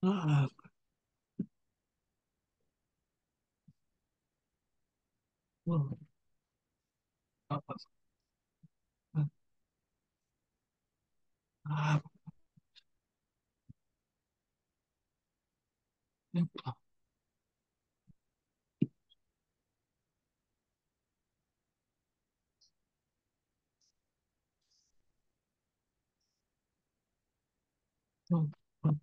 Ah, oh, ah, ah, epa, oh, oh,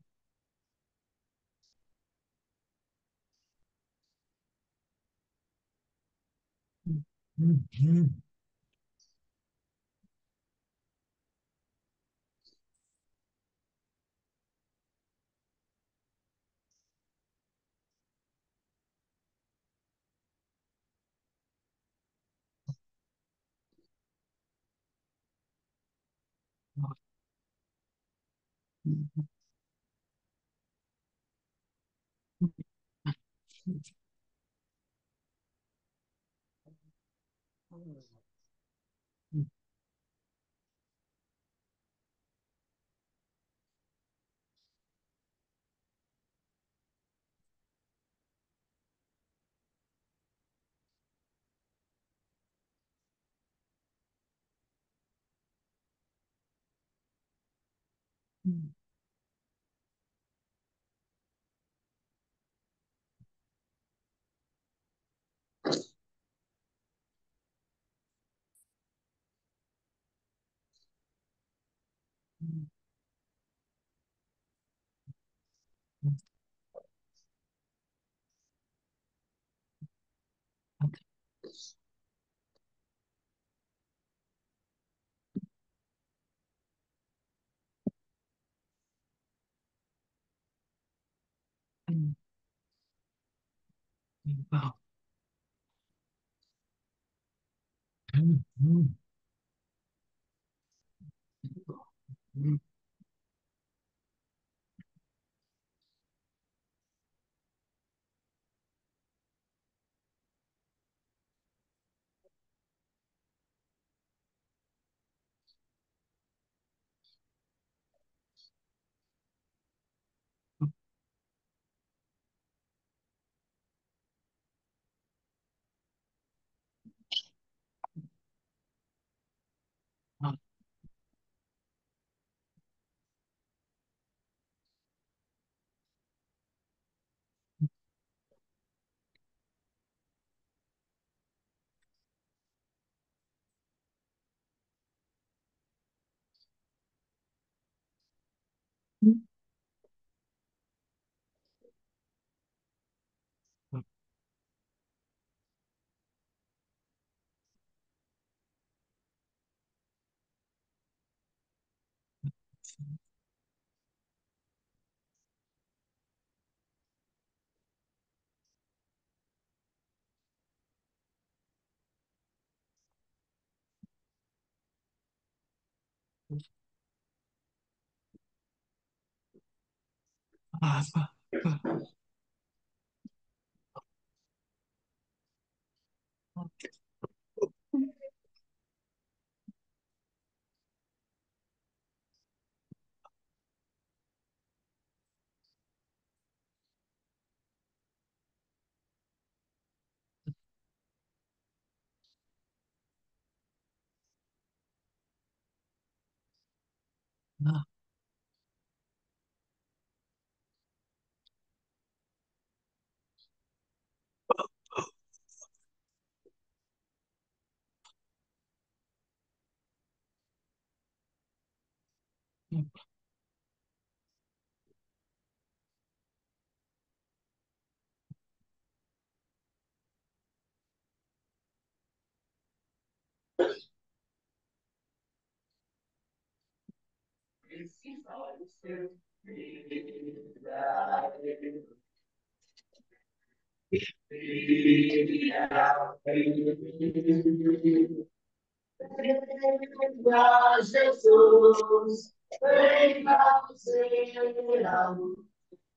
Jesus, vem fazer a luz,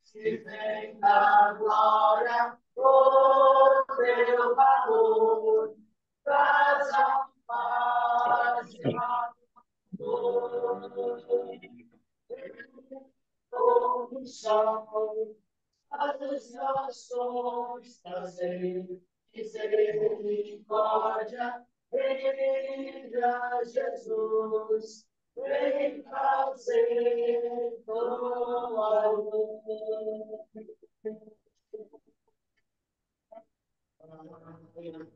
se vem a glória, o teu valor, traz a paz e a dor. Todo sol salvações trazer, misericórdia, venha Jesus, vem trazer amor.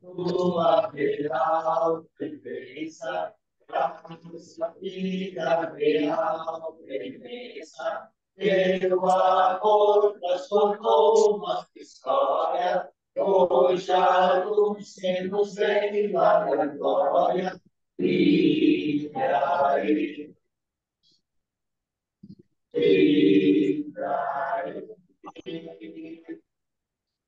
Tua real presença, nossa vida real presença, teu amor transformou nossa história, hoje a luz que nos veio a glória, brilha aí, brilha aí.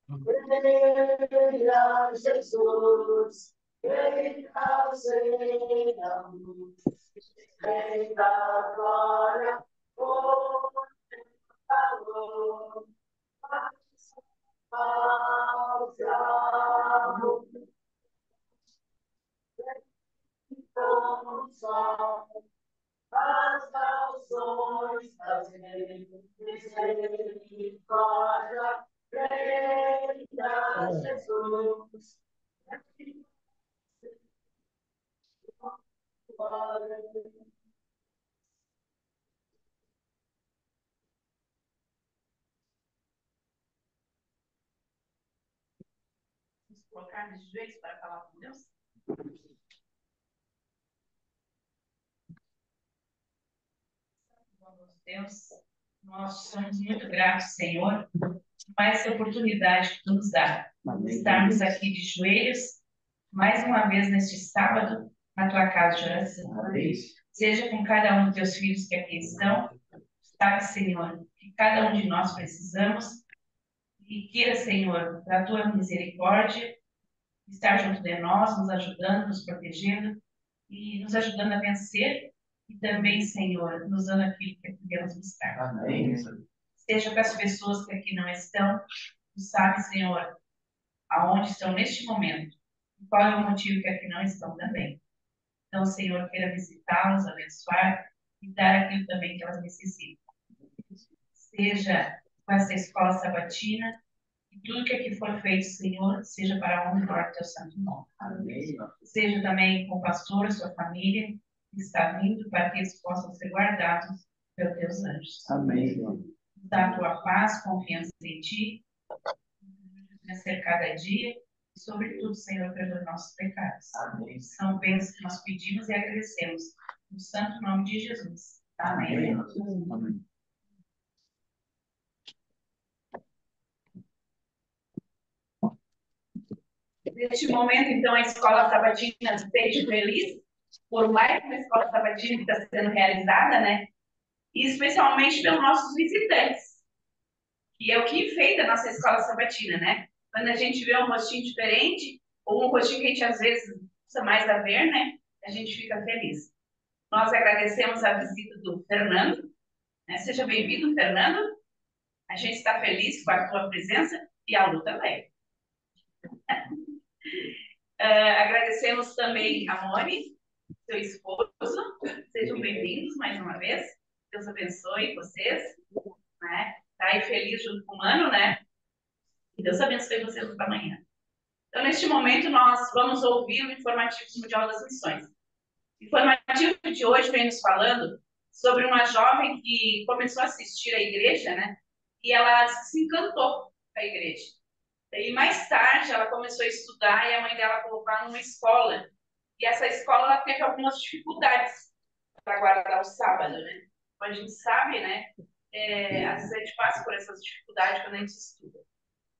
Venha Jesus, venha Senhor, venha glória, oh, amor, as nações trazem misericórdia, venha Jesus. Vamos colocar de joelhos para falar com Deus? Deus, nós somos muito gratos, Senhor, por mais essa oportunidade que tu nos dá de estarmos aqui de joelhos, mais uma vez neste sábado, na tua casa de oração. Amém. Seja com cada um dos teus filhos que aqui estão, sabe, Senhor, que cada um de nós precisamos, e queira, Senhor, da tua misericórdia, estar junto de nós, nos ajudando, nos protegendo e nos ajudando a vencer, e também, Senhor, nos dando aquilo que podemos buscar. Amém. Seja para as pessoas que aqui não estão, tu sabe, Senhor, aonde estão neste momento, e qual é o motivo que aqui não estão também. Então, Senhor, queira visitá-los, abençoar e dar aquilo também que elas necessitam. Seja com essa escola sabatina, e tudo que aqui for feito, Senhor, seja para a honra e glória do teu santo nome. Amém. Seja também com o pastor, a sua família, que está vindo, para que eles possam ser guardados pelos teus anjos. Amém. Dá a tua paz, confiança em ti, vencer cada dia, e sobretudo, Senhor, perdoa nossos pecados. Amém. São bênçãos que nós pedimos e agradecemos, no santo nome de Jesus. Amém. Amém. Neste momento, então, a Escola Sabatina esteja feliz por mais uma Escola Sabatina que está sendo realizada, né? E especialmente pelos nossos visitantes, que é o que enfeita a nossa Escola Sabatina, né? Quando a gente vê um rostinho diferente, ou um rostinho que a gente às vezes precisa mais a ver, né? A gente fica feliz. Nós agradecemos a visita do Fernando, né? Seja bem-vindo, Fernando. A gente está feliz com a tua presença e a Lu também. Agradecemos também a Moni, seu esposo. Sejam bem-vindos mais uma vez. Deus abençoe vocês, né? Tá aí feliz junto com o Mano, né? E Deus abençoe vocês para amanhã. Então, neste momento, nós vamos ouvir o informativo do Mundial das Missões. O informativo de hoje vem nos falando sobre uma jovem que começou a assistir à igreja, né? E ela se encantou com a igreja. E mais tarde ela começou a estudar e a mãe dela colocou ela numa escola. E essa escola ela teve algumas dificuldades para guardar o sábado, né? Como a gente sabe, né? Às vezes a gente passa por essas dificuldades quando a gente estuda.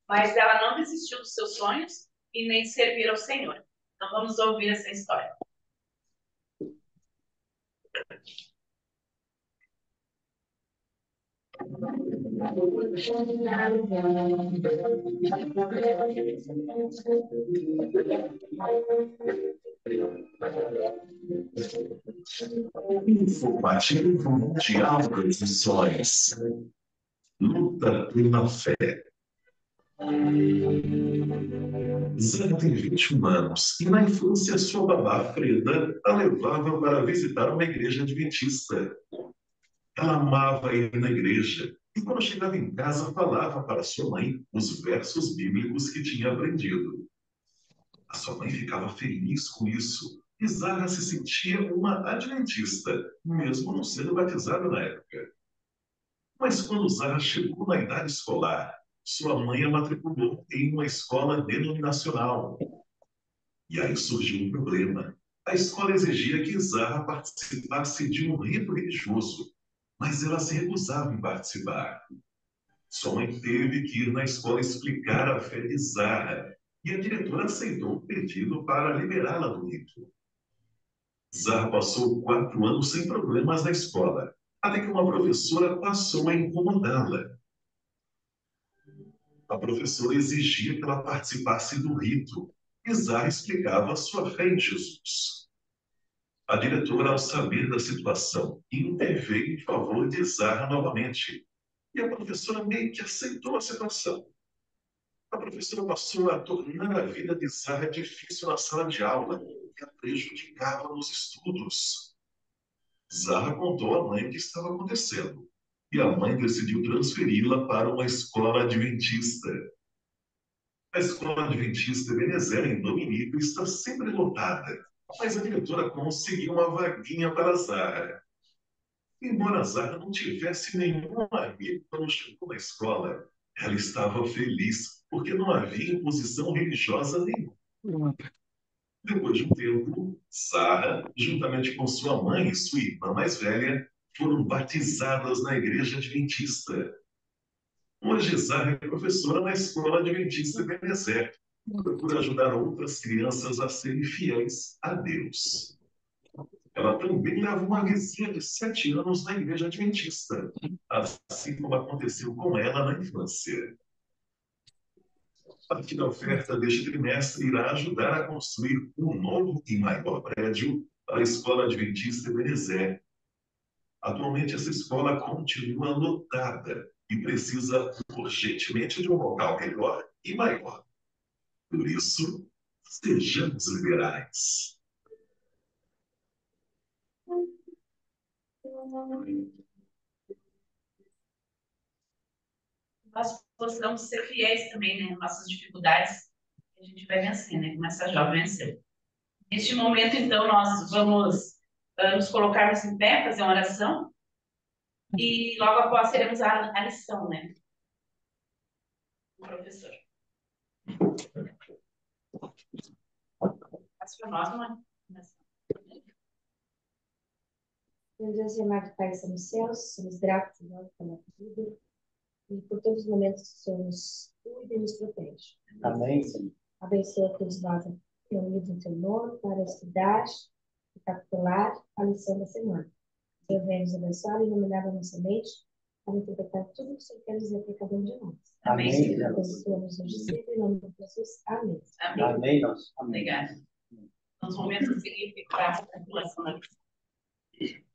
Mas ela não desistiu dos seus sonhos e nem de servir ao Senhor. Então vamos ouvir essa história. Informativo Mundial das Missões. Luta pela fé. Zana tem 21 anos e na infância sua babá Freda a levava para visitar uma igreja adventista. Ela amava ir na igreja E quando chegava em casa, falava para sua mãe os versos bíblicos que tinha aprendido. A sua mãe ficava feliz com isso. E Zara se sentia uma adventista, mesmo não sendo batizada na época. Mas quando Zara chegou na idade escolar, sua mãe a matriculou em uma escola denominacional. E aí surgiu um problema. A escola exigia que Zara participasse de um rito religioso, mas ela se recusava em participar. Sua mãe teve que ir na escola explicar a fé de Zara, e a diretora aceitou o pedido para liberá-la do rito. Zara passou 4 anos sem problemas na escola, até que uma professora passou a incomodá-la. A professora exigia que ela participasse do rito, e Zara explicava a sua fé em Jesus. A diretora, ao saber da situação, interveio em favor de Zara novamente, e a professora meio que aceitou a situação. A professora passou a tornar a vida de Zara difícil na sala de aula e a prejudicava nos estudos. Zara contou à mãe o que estava acontecendo e a mãe decidiu transferi-la para uma escola adventista. A escola adventista Ebenezer, em Dominico, está sempre lotada, mas a diretora conseguiu uma vaguinha para Zara. Embora Zara não tivesse nenhum amigo quando chegou na escola, ela estava feliz, porque não havia imposição religiosa nenhuma. Depois de um tempo, Zara, juntamente com sua mãe e sua irmã mais velha, foram batizadas na igreja adventista. Hoje, Zara é professora na escola adventista Ebenezer. Procura ajudar outras crianças a serem fiéis a Deus. Ela também leva uma vizinha de 7 anos na igreja adventista, assim como aconteceu com ela na infância. Parte da oferta deste trimestre irá ajudar a construir um novo e maior prédio para a Escola Adventista Ebenezer. Atualmente, essa escola continua lotada e precisa urgentemente de um local melhor e maior. Por isso, sejamos liberais. Nós possamos ser fiéis também, né? Nossas dificuldades, a gente vai vencer, né? Como essa jovem venceu. Neste momento, então, nós vamos nos colocarmos em pé, fazer uma oração, e logo após teremos a lição, né? Do professor. Faz para nós uma oração. Meu Deus e amado Pai, estamos nos céus, somos gratos a Deus pela vida e por todos os momentos que o Senhor nos cuida e nos protege. Amém, Senhor. Abençoa a todos nós reunidos em teu nome para estudar e capitular a lição da semana. Senhor, venha nos abençoar e iluminar a nossa mente para interpretar tudo o que o Senhor quer dizer para cada um de nós. Amém. Amém. Abençoa-nos hoje sempre, em nome de Jesus. Amém. Amém. Amém, nosso. Amém. Obrigada. Nos momentos seguintes, para a capitulação da lição.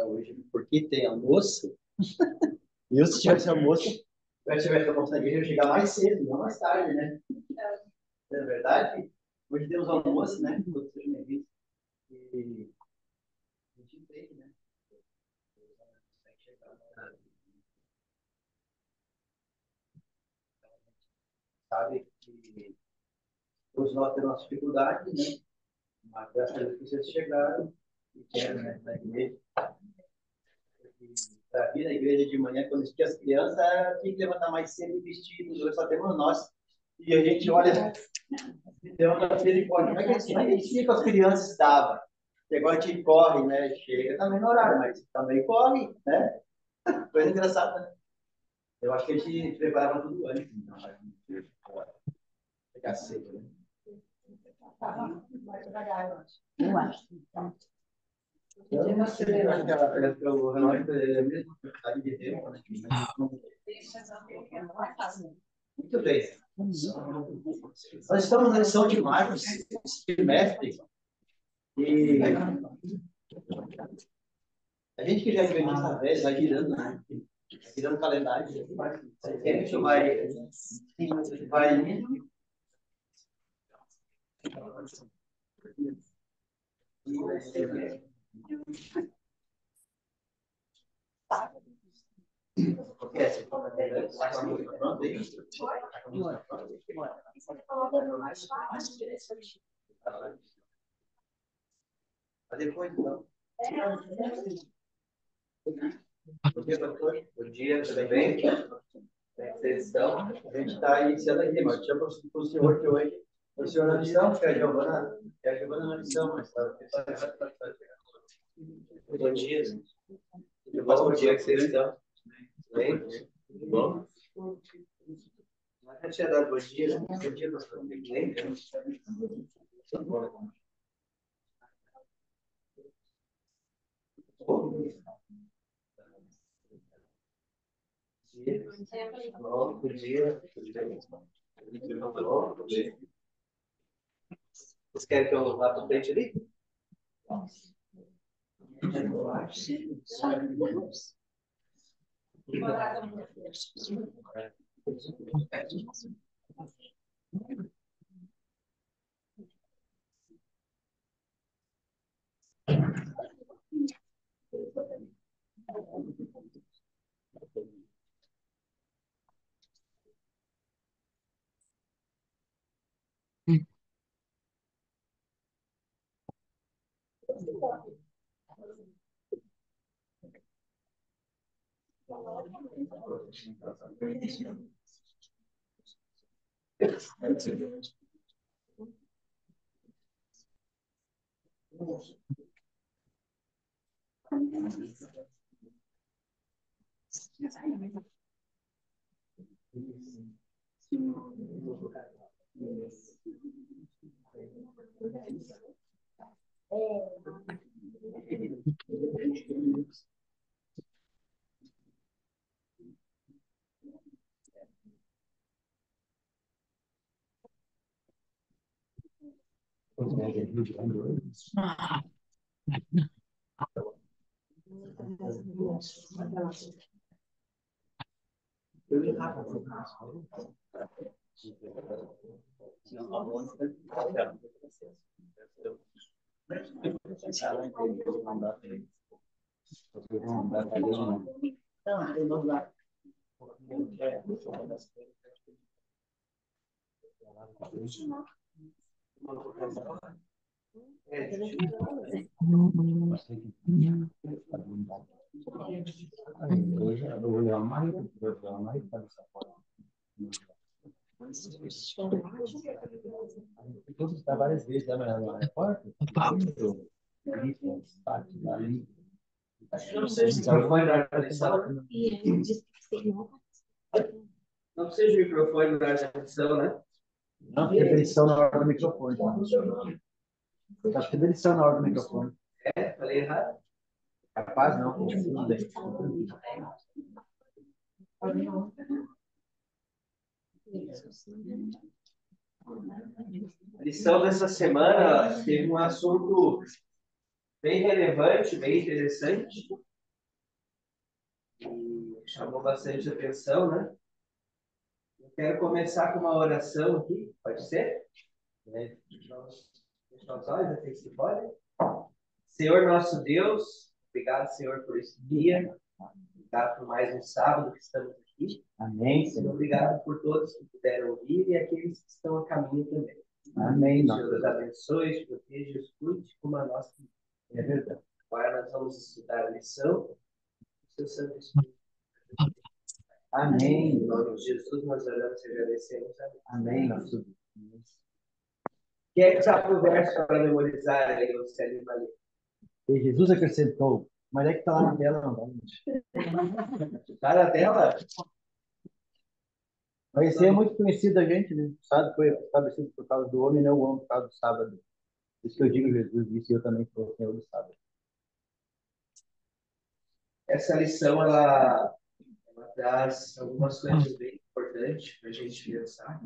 Hoje, porque tem almoço, e eu, se tivesse almoço, se eu tivesse almoço na igreja, eu ia chegar mais cedo, não mais tarde, né? Não é verdade? Hoje temos almoço, né? Todos sejam bem-vindos. E a gente entende, né? Sabe que todos nós temos nossas dificuldades, né? Mas graças a Deus que vocês chegaram e querem, né? Na igreja. Para vir na igreja de manhã, quando tinha as crianças, tinha que levantar mais cedo e vestido. Hoje só temos nós. E a gente olha, levanta misericórdia. Como é que a gente fica com as crianças estava? E agora a gente corre, né? Chega também no horário, mas também corre, né? Coisa engraçada, né? Eu acho que a gente preparava tudo antes, então, para pegar cedo, né? Mais devagar, eu acho. Eu acho. Então, Eu não sei, eu acho que o relógio é a mesma quantidade de tempo, né? deixa eu ver. Muito bem. Nós estamos na lição de Marcos, trimestre, e a gente que já é adventista velho, vai girando, né? Vai girando o calendário. A gente vai depois, então. Bom dia, tudo bem? Como é que vocês estão? A gente está iniciando aqui, mas tinha para o senhor que hoje, o senhor na lição, que é a Giovana na lição, mas tá. Bom dia. Tudo bom? Bom dia, que vocês estão? Bem? Tudo bom? Já tinha dado bom dia, né? Bom dia, pastor. Bem? Tudo bom. Bom dia. Bom dia. Vocês querem que eu vá para frente ali? Todos está várias vezes, né, na repórter? Acho que não seja o microfone da atenção. Não seja o microfone da atenção, né? Não, porque é edição na hora do microfone. Acho que é edição na hora do microfone. É? Falei errado? Capaz não. Tudo bem. A lição dessa semana teve um assunto bem relevante, bem interessante, e chamou bastante atenção, né? Eu quero começar com uma oração aqui, pode ser? Fechar os olhos, até que se pode. Senhor nosso Deus, obrigado, Senhor, por esse dia. Obrigado por mais um sábado que estamos aqui. Amém. Senhor, obrigado por todos que puderam ouvir e aqueles que estão a caminho também. Amém. Senhor, Deus abençoe, proteja, escute como a nossa. É verdade. Agora nós vamos estudar a lição do seu Santo Espírito. Amém. Em nome de Jesus, nós oramos e agradecemos. Amém. Nosso Deus. Quem é que está para o verso para memorizar aí, Luciano Maria? E Jesus acrescentou. Mas é que está lá na tela, não está na tela? Mas esse é muito conhecido da gente, né? O sábado foi estabelecido por causa do homem, não o homem por causa do sábado. Por isso que eu digo, Jesus disse, eu também sou o Senhor do sábado. Essa lição, ela traz algumas coisas bem importantes para a gente pensar.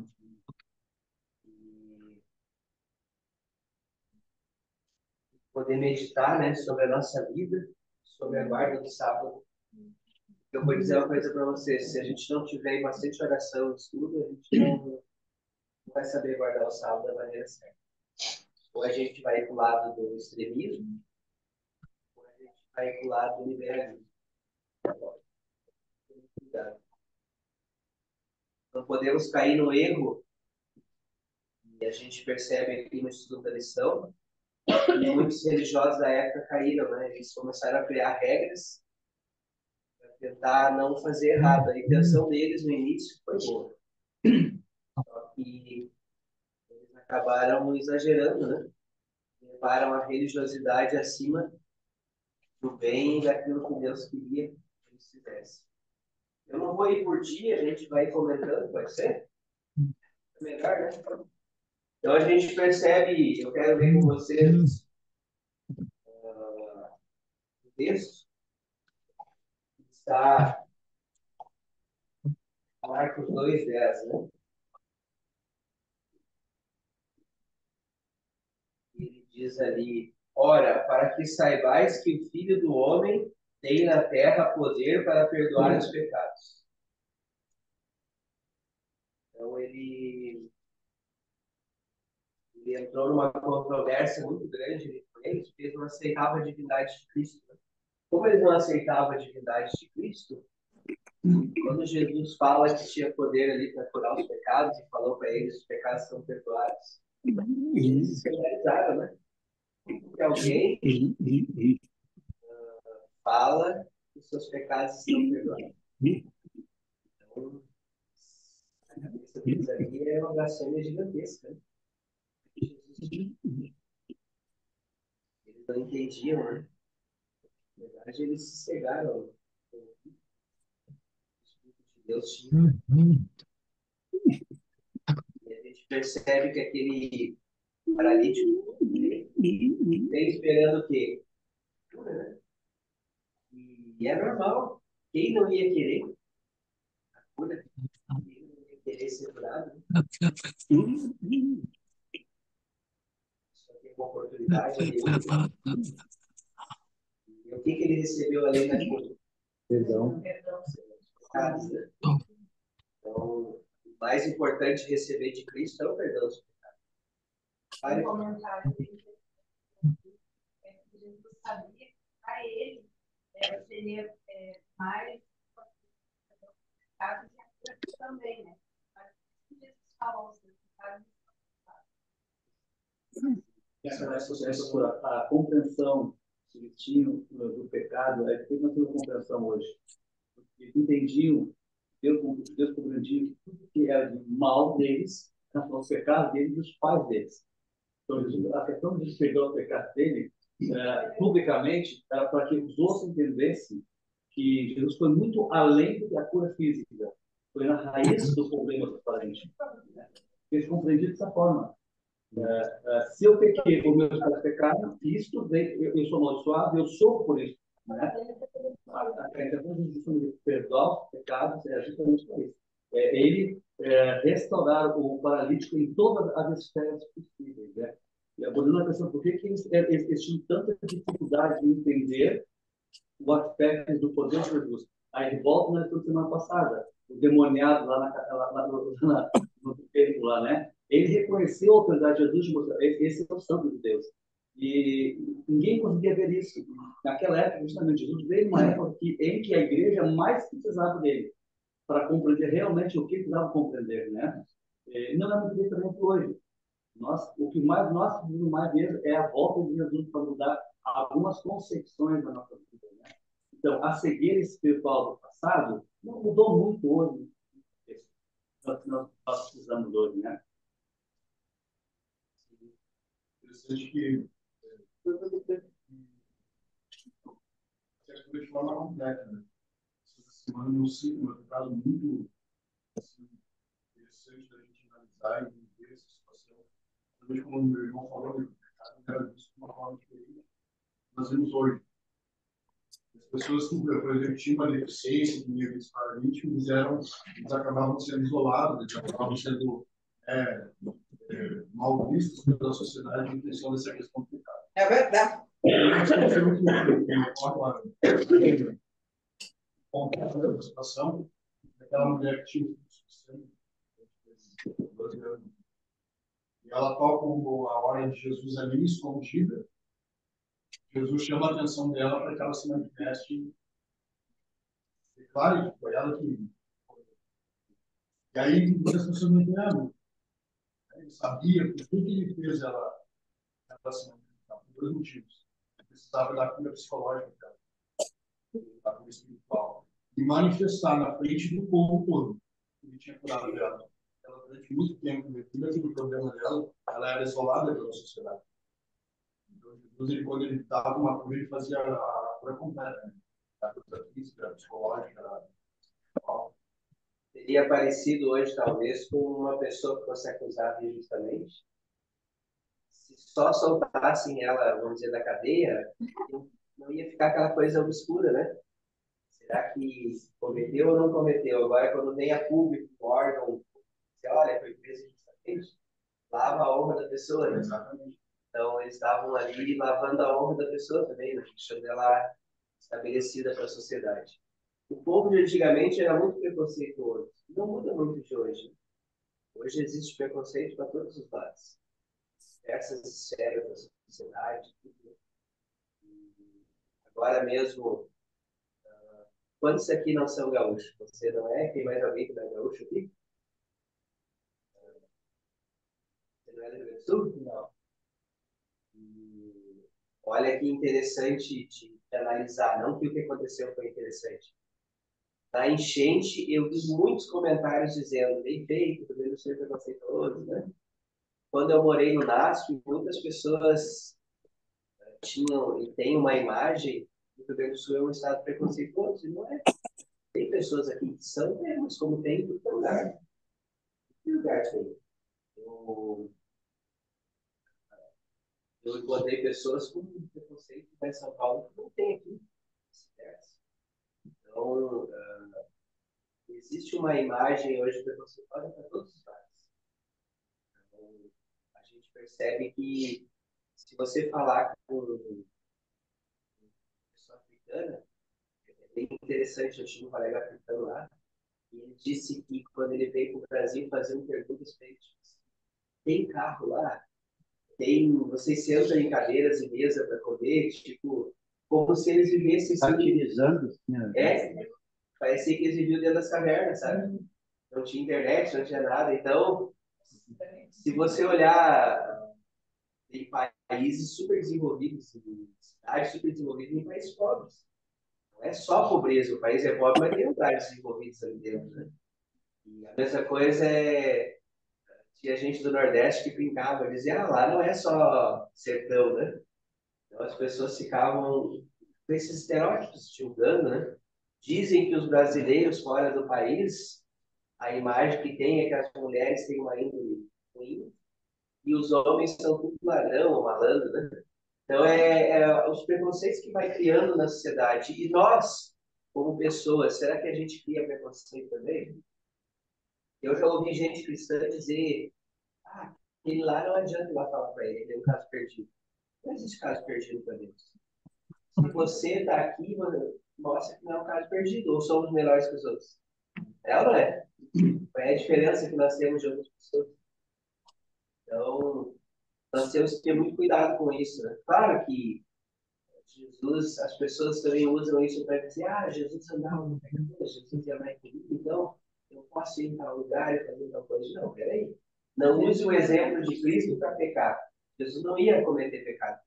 poder meditar, né, sobre a nossa vida, sobre a guarda do sábado. Eu vou dizer uma coisa para vocês: se a gente não tiver bastante oração e estudo, a gente não vai saber guardar o sábado da maneira certa. Ou a gente vai para o lado do extremismo, ou a gente vai para o lado do liberalismo. Cuidado. Não podemos cair no erro, e a gente percebe aqui no estudo da lição, que muitos religiosos da época caíram, né? Eles começaram a criar regras para tentar não fazer errado. A intenção deles no início foi boa. Só que eles acabaram exagerando, né? Levaram a religiosidade acima do bem e daquilo que Deus queria que eles fizessem. Eu não vou ir por ti, a gente vai comentando, pode ser? É melhor, né? Então a gente percebe, eu quero ver com vocês o texto que está em Marcos 2:10, né? Ele diz ali: ora, para que saibais que o Filho do Homem tem na terra poder para perdoar os pecados. Então ele entrou numa controvérsia muito grande com eles, porque eles não aceitavam a divindade de Cristo, né? Como eles não aceitavam a divindade de Cristo, quando Jesus fala que tinha poder ali para curar os pecados e falou para eles que os pecados são perdoados, eles se escandalizaram, né? Que alguém fala que os seus pecados estão perdoados. Então, a cabeça deles ali é uma blasfêmia gigantesca, né? Eles não entendiam, né? Na verdade, eles se cegaram. O Espírito de Deus tinha. E a gente percebe que aquele paralítico vem esperando o quê? Cura, né? E é normal. Quem não ia querer a cura? Quem não ia querer ser curado? Né? Só tem uma oportunidade ali. E o que ele recebeu além da cura? Perdão. Pecados, né? Então, o mais importante receber de Cristo é o perdão dos pecados. Um comentário dele, que Jesus sabia que para ele seria mais pecado que a cura também, né? Mas Jesus falou, os pecados a compreensão que eles tinham do pecado é que nós temos compreensão hoje. Eles entendiam, Deus compreendia tudo que era de mal deles, os pecados deles e dos pais deles. Então, a questão de perdoar o pecado dele, publicamente, era para que os outros entendessem que Jesus foi muito além do que a cura física. Foi na raiz do problema do parente. Eles compreendiam dessa forma. Se eu pequei, os meus pais pecaram, isto eu sou amaldiçoado, eu sou por isso. Né? A questão de perdoar os pecados é justamente por isso. Ele restaurar o paralítico em todas as esferas possíveis. Né? E abordando a questão, por que eles tinham tanta dificuldade de entender o aspecto do poder de Jesus? Aí volta na semana passada, o demoniado lá no templo lá, né? Ele reconheceu a autoridade de Jesus, mostrou, esse é o santo de Deus. E ninguém conseguia ver isso. Naquela época, justamente, Jesus veio numa época em que a igreja mais precisava dele, para compreender realmente o que precisava compreender, né? Não é muito diferente hoje. O que mais nós precisamos mais mesmo é a volta de Jesus para mudar algumas concepções da nossa vida, né? Então, a cegueira espiritual do passado não mudou muito hoje. Nós precisamos hoje, né? Interessante que de forma completa, né? Essa semana no ciclo é um caso muito assim, interessante da gente analisar e entender essa situação. Talvez como o meu irmão falou, o pecado era visto de uma forma diferente. Nós vemos hoje. As pessoas que, por exemplo, tinham uma deficiência, tinham níveis paralíticos, eles acabavam sendo isolados, eles acabavam sendo mal vistos pela sociedade em função dessa questão do pecado. É verdade. Mas aconteceu que agora, a situação, aquela mulher que tinha o 12 anos, e ela toca a hora de Jesus ali, escondida. Jesus chama a atenção dela para que ela se manifeste. E claro, que foi ela que. E aí, muitas pessoas não entenderam. Ele sabia por que ele fez ela se manifestar, por dois motivos. Ele precisava da cura psicológica dela, da cura espiritual. E manifestar na frente do povo todo. Ele tinha curado ela. Ela, durante muito tempo, devido àquele problema dela, ela era isolada pela sociedade. Então, Jesus, quando ele dava uma cura, ele fazia a cura completa. Né? A cura física, a psicológica, a espiritual. Teria parecido hoje, talvez, com uma pessoa que fosse acusada injustamente. Se só soltassem ela, vamos dizer, da cadeia, não ia ficar aquela coisa obscura, né? Será que cometeu ou não cometeu? Agora, quando vem a público, o órgão, você olha, foi preso injustamente, lava a honra da pessoa, né? Exatamente. Então, eles estavam ali lavando a honra da pessoa também, né? Deixando ela estabelecida para a sociedade. O povo de antigamente era muito preconceituoso. Não muda muito de hoje. Hoje existe preconceito para todos os lados. Diversas esferas da sociedade. Tudo. Agora mesmo, quantos aqui não são gaúchos? Você não é? Tem mais alguém que não é gaúcho aqui? Você não é do Rio Grande do Sul? Não. Olha que interessante de analisar. Não que o que aconteceu foi interessante. Na enchente, eu vi muitos comentários dizendo, bem feito, também não sei preconceituoso, né? Quando eu morei no NASP, muitas pessoas tinham e têm uma imagem do Rio Grande do Sul é um estado preconceituoso, e não é. Tem pessoas aqui que são mesmo, como tem em todo lugar. Que lugar tem? Eu, eu encontrei pessoas com preconceito em São Paulo que não tem aqui. Então, existe uma imagem hoje preconceituosa para todos os lados. Então, a gente percebe que se você falar com uma pessoa africana, é bem interessante, eu tinha um colega africano lá, e ele disse que quando ele veio para o Brasil faziam perguntas para ele, tem carro lá? Tem, vocês sentam em cadeiras e mesa para comer, tipo, como se eles vivessem... Satirizando. É, parecia que eles viviam dentro das cavernas, sabe? Não tinha internet, não tinha nada. Então, se você olhar em países super desenvolvidos, em cidades super desenvolvidas, em países pobres. Não é só pobreza, o país é pobre, mas tem lugares desenvolvidos ali dentro, né? E a mesma coisa é... Tinha gente do Nordeste que brincava, dizia, ah, lá não é só sertão, né? Então as pessoas ficavam com esses estereótipos, julgando, né? Dizem que os brasileiros fora do país, a imagem que tem é que as mulheres têm uma índole ruim e os homens são tudo ladrão ou malandro, né? Então, os preconceitos que vai criando na sociedade. E nós, como pessoas, será que a gente cria preconceito também? Eu já ouvi gente cristã dizer, ah, aquele lá não adianta ir lá falar para ele, ele é um caso perdido. Não existe caso perdido para Deus. Se você está aqui, mostra que não é um caso perdido, ou somos melhores que os outros. É ou não é? Qual é a diferença que nós temos de outras pessoas? Então, nós temos que ter muito cuidado com isso, né? Claro que Jesus, as pessoas também usam isso para dizer, ah, Jesus andava no pecado, Jesus ia mais comigo, então eu posso ir em tal lugar e fazer tal coisa. Não, peraí. Não use o exemplo de Cristo para pecar. Jesus não ia cometer pecado.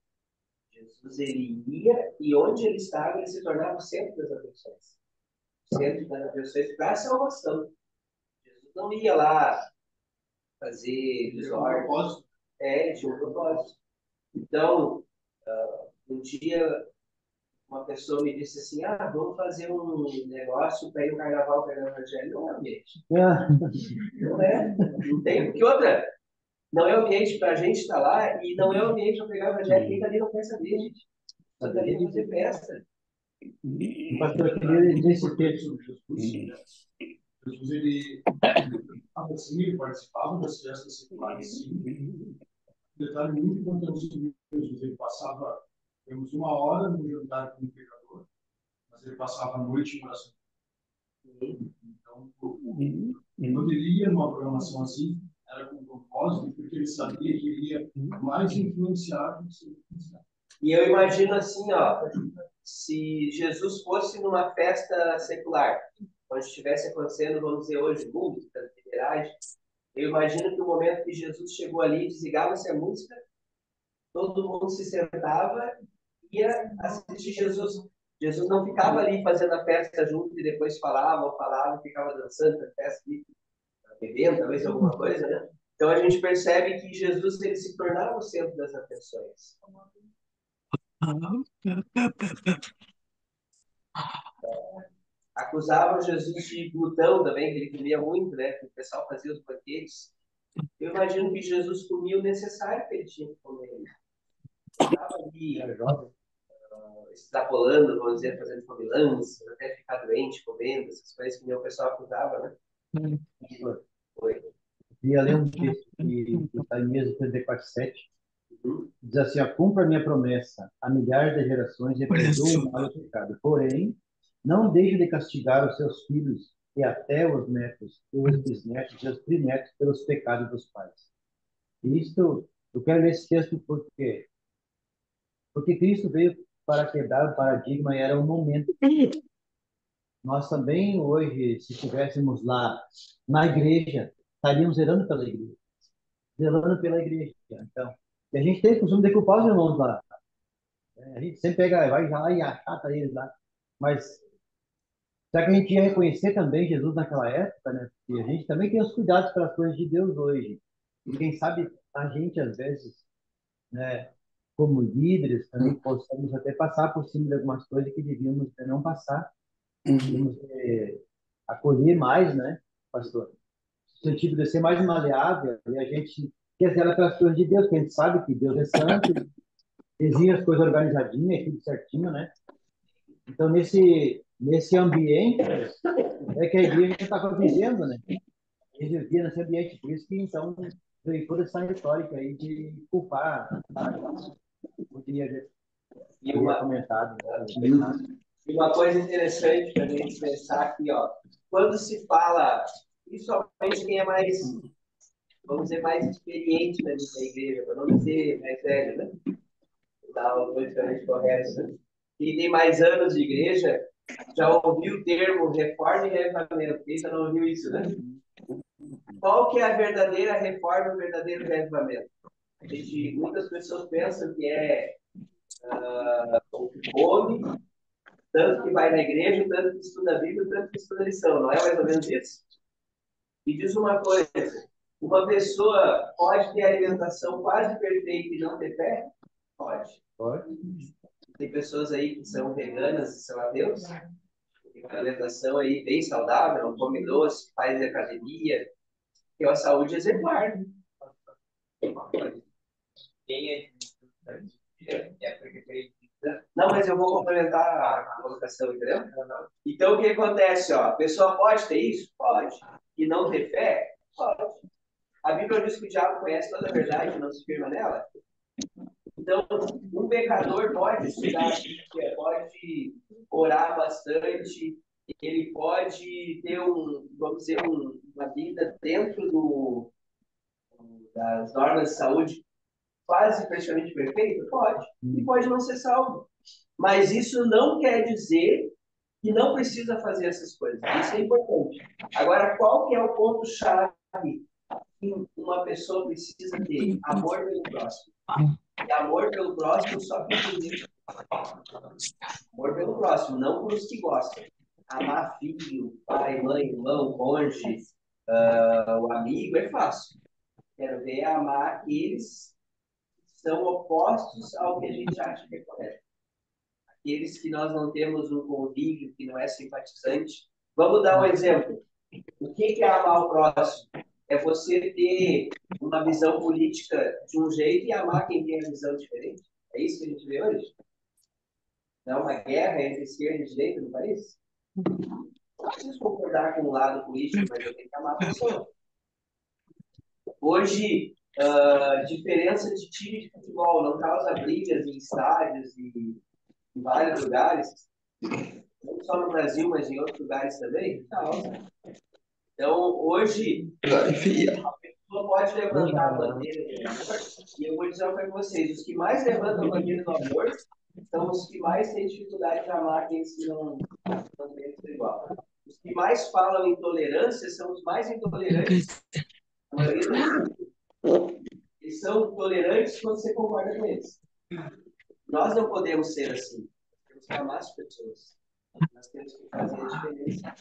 Jesus, ele ia e onde ele estava, ele se tornava o centro das atenções. O centro das atenções para a salvação. Jesus não ia lá fazer desordem. Ele tinha um propósito. Então, um dia uma pessoa me disse assim, ah, vamos fazer um negócio para ir no carnaval pegar o evangelho. Não é ambiente. Não é. Não tem. Porque outra, não é ambiente para a gente estar lá e não é ambiente para pegar o evangelho. Quem está ali não quer saber, gente. Só está ali para fazer festa. O pastor, eu queria dizer sobre Jesus, ele assim, ele participava das festas seculares, sim. Um detalhe muito importante Jesus, ele passava, temos 1 hora no jantar com o pecador, mas ele passava a noite em oração. Então, quando ele ia numa programação assim, era com propósito, porque ele sabia que ele ia mais influenciado do que ser influenciado. E eu imagino assim, ó, se Jesus fosse numa festa secular, onde estivesse acontecendo, vamos dizer hoje, músicas liberais, eu imagino que o momento que Jesus chegou ali, desligava-se a música, todo mundo se sentava e ia assistir Jesus. Jesus não ficava ali fazendo a festa junto e depois falava, ficava dançando na festa, bebendo, talvez alguma coisa, né? Então a gente percebe que Jesus ele se tornava o centro das atenções. Acusavam Jesus de glutão também, que ele comia muito, né? Que o pessoal fazia os banquetes. Eu imagino que Jesus comia o necessário que ele tinha que comer. Ele estava ali extrapolando, vamos dizer, fazendo comilanças, até ficar doente, comendo, essas coisas que o pessoal acusava, né? Foi. Queria ler um texto que está em Êxodo 34:7. Diz assim: cumpra a minha promessa a milhares de gerações e perdoa o mal e o pecado. Porém, não deixe de castigar os seus filhos e até os netos, os bisnetos e os trinetos pelos pecados dos pais. Isto, eu quero ler esse texto porque Cristo veio para quebrar o paradigma e era um momento. Nós também hoje, se estivéssemos lá na igreja, estaríamos zelando pela igreja. Zelando pela igreja. Então, e a gente tem o costume de culpar os irmãos lá. A gente sempre pega, vai lá e achata eles lá. Mas será que a gente ia reconhecer também Jesus naquela época, né? Porque a gente também tem os cuidados pelas coisas de Deus hoje. E quem sabe a gente, às vezes, né, como líderes, também possamos até passar por cima de algumas coisas que devíamos não passar. Devíamos acolher mais, né, pastor? No sentido de ser mais maleável e a gente quer zelar pelas coisas de Deus, porque a gente sabe que Deus é santo, desenha as coisas organizadinhas, tudo certinho, né? Então, nesse ambiente, é que a igreja estava vivendo, né? A gente vivia nesse ambiente, por isso que, então, veio toda essa retórica aí de culpar, o dia E uma, comentado. E uma coisa interessante para a gente pensar aqui, ó, quando se fala, principalmente quem é mais, vamos dizer, mais experiente na igreja, para não dizer mais velho, né? Dar uma coisa diferente correta, né? Quem tem mais anos de igreja já ouviu o termo reforma e reavivamento. Quem já não ouviu isso, né? Qual que é a verdadeira reforma e o verdadeiro reavivamento? Muitas pessoas pensam que é o que come, tanto que vai na igreja, tanto que estuda a Bíblia, tanto que estuda a lição. Não é mais ou menos isso? E diz uma coisa, uma pessoa pode ter alimentação quase perfeita e não ter fé? Pode. Tem pessoas aí que são veganas e são ateus, tem uma alimentação aí bem saudável, não come doce, faz academia, tem uma saúde exemplar. Quem não, mas eu vou complementar a colocação, entendeu? Então, o que acontece? Ó, a pessoa pode ter isso? Pode. E não ter fé? Pode. A Bíblia diz que o diabo conhece toda a verdade e não se firma nela. Então, um pecador pode estudar a Bíblia, pode orar bastante, ele pode ter vamos dizer, uma vida dentro das normas de saúde quase praticamente perfeita? Pode. E pode não ser salvo. Mas isso não quer dizer que não precisa fazer essas coisas. Isso é importante. Agora, qual que é o ponto-chave que uma pessoa precisa ter? Amor pelo próximo. E amor pelo próximo só quem tem isso. Amor pelo próximo, não por os que gostam. Amar filho, pai, mãe, irmão, cônjuge, o amigo, é fácil. Quero ver amar aqueles que são opostos ao que a gente acha que é correto. Aqueles que nós não temos um convívio, que não é simpatizante. Vamos dar um exemplo. O que é amar o próximo? É você ter uma visão política de um jeito e amar quem tem a visão diferente. É isso que a gente vê hoje? Não é uma guerra entre esquerda e direita no país? Não preciso concordar com um lado político, mas eu tenho que amar a pessoa. Hoje, Diferença de time de futebol não causa brigas em estádios e em vários lugares, não só no Brasil, mas em outros lugares também? Causa. Então, hoje, a pessoa pode levantar a bandeira do amor, e eu vou dizer uma coisa para vocês: os que mais levantam a bandeira do amor são os que mais têm dificuldade de amar aqueles que não pensam igual. Os que mais falam intolerância são os mais intolerantes. A maioria deles. Eles são tolerantes quando você concorda com eles. Nós não podemos ser assim. Nós temos que amar as pessoas. Nós temos que fazer a diferença.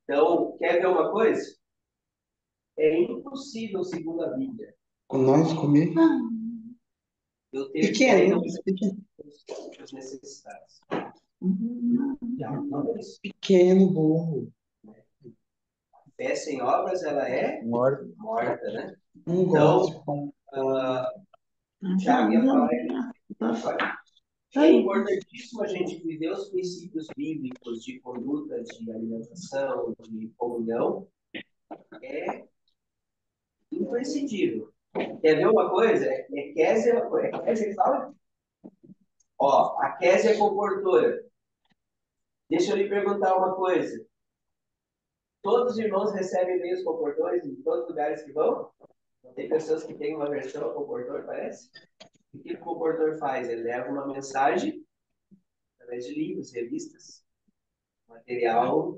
Então, quer ver uma coisa? É impossível, segundo a Bíblia, Nós comer eu ter pequeno, os necessitados. pequeno burro. Fé sem obras, ela é morta, né? Não Então, gosto. Tiago ia falar que é importantíssimo a gente viver os princípios bíblicos de conduta, de alimentação, de comunhão. É imprescindível. Quer ver uma coisa? Kézia fala? Ó, a Kézia é comportora. Deixa eu lhe perguntar uma coisa. Todos os irmãos recebem e-mails comportores em todos os lugares que vão? Tem pessoas que têm uma versão ao comportor, parece? O que o comportor faz? Ele leva uma mensagem através de livros, revistas, material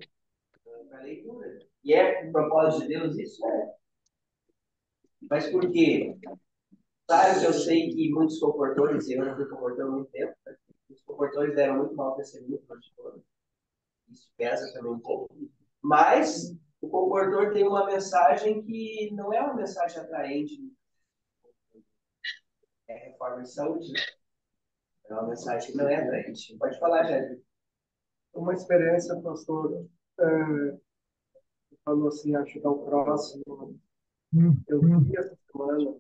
para leitura. E é o propósito de Deus isso? É. Mas por quê? Claro que eu sei que muitos comportores, e eu não fui comportor há muito tempo, os comportores eram muito mal percebidos durante todo. Isso pesa também um pouco. Mas o comportor tem uma mensagem que não é uma mensagem atraente. É reforma de saúde. É uma mensagem que não é atraente. Pode falar, Jéssica. Uma experiência, pastor, falou assim, ajudar o próximo. Eu vi essa semana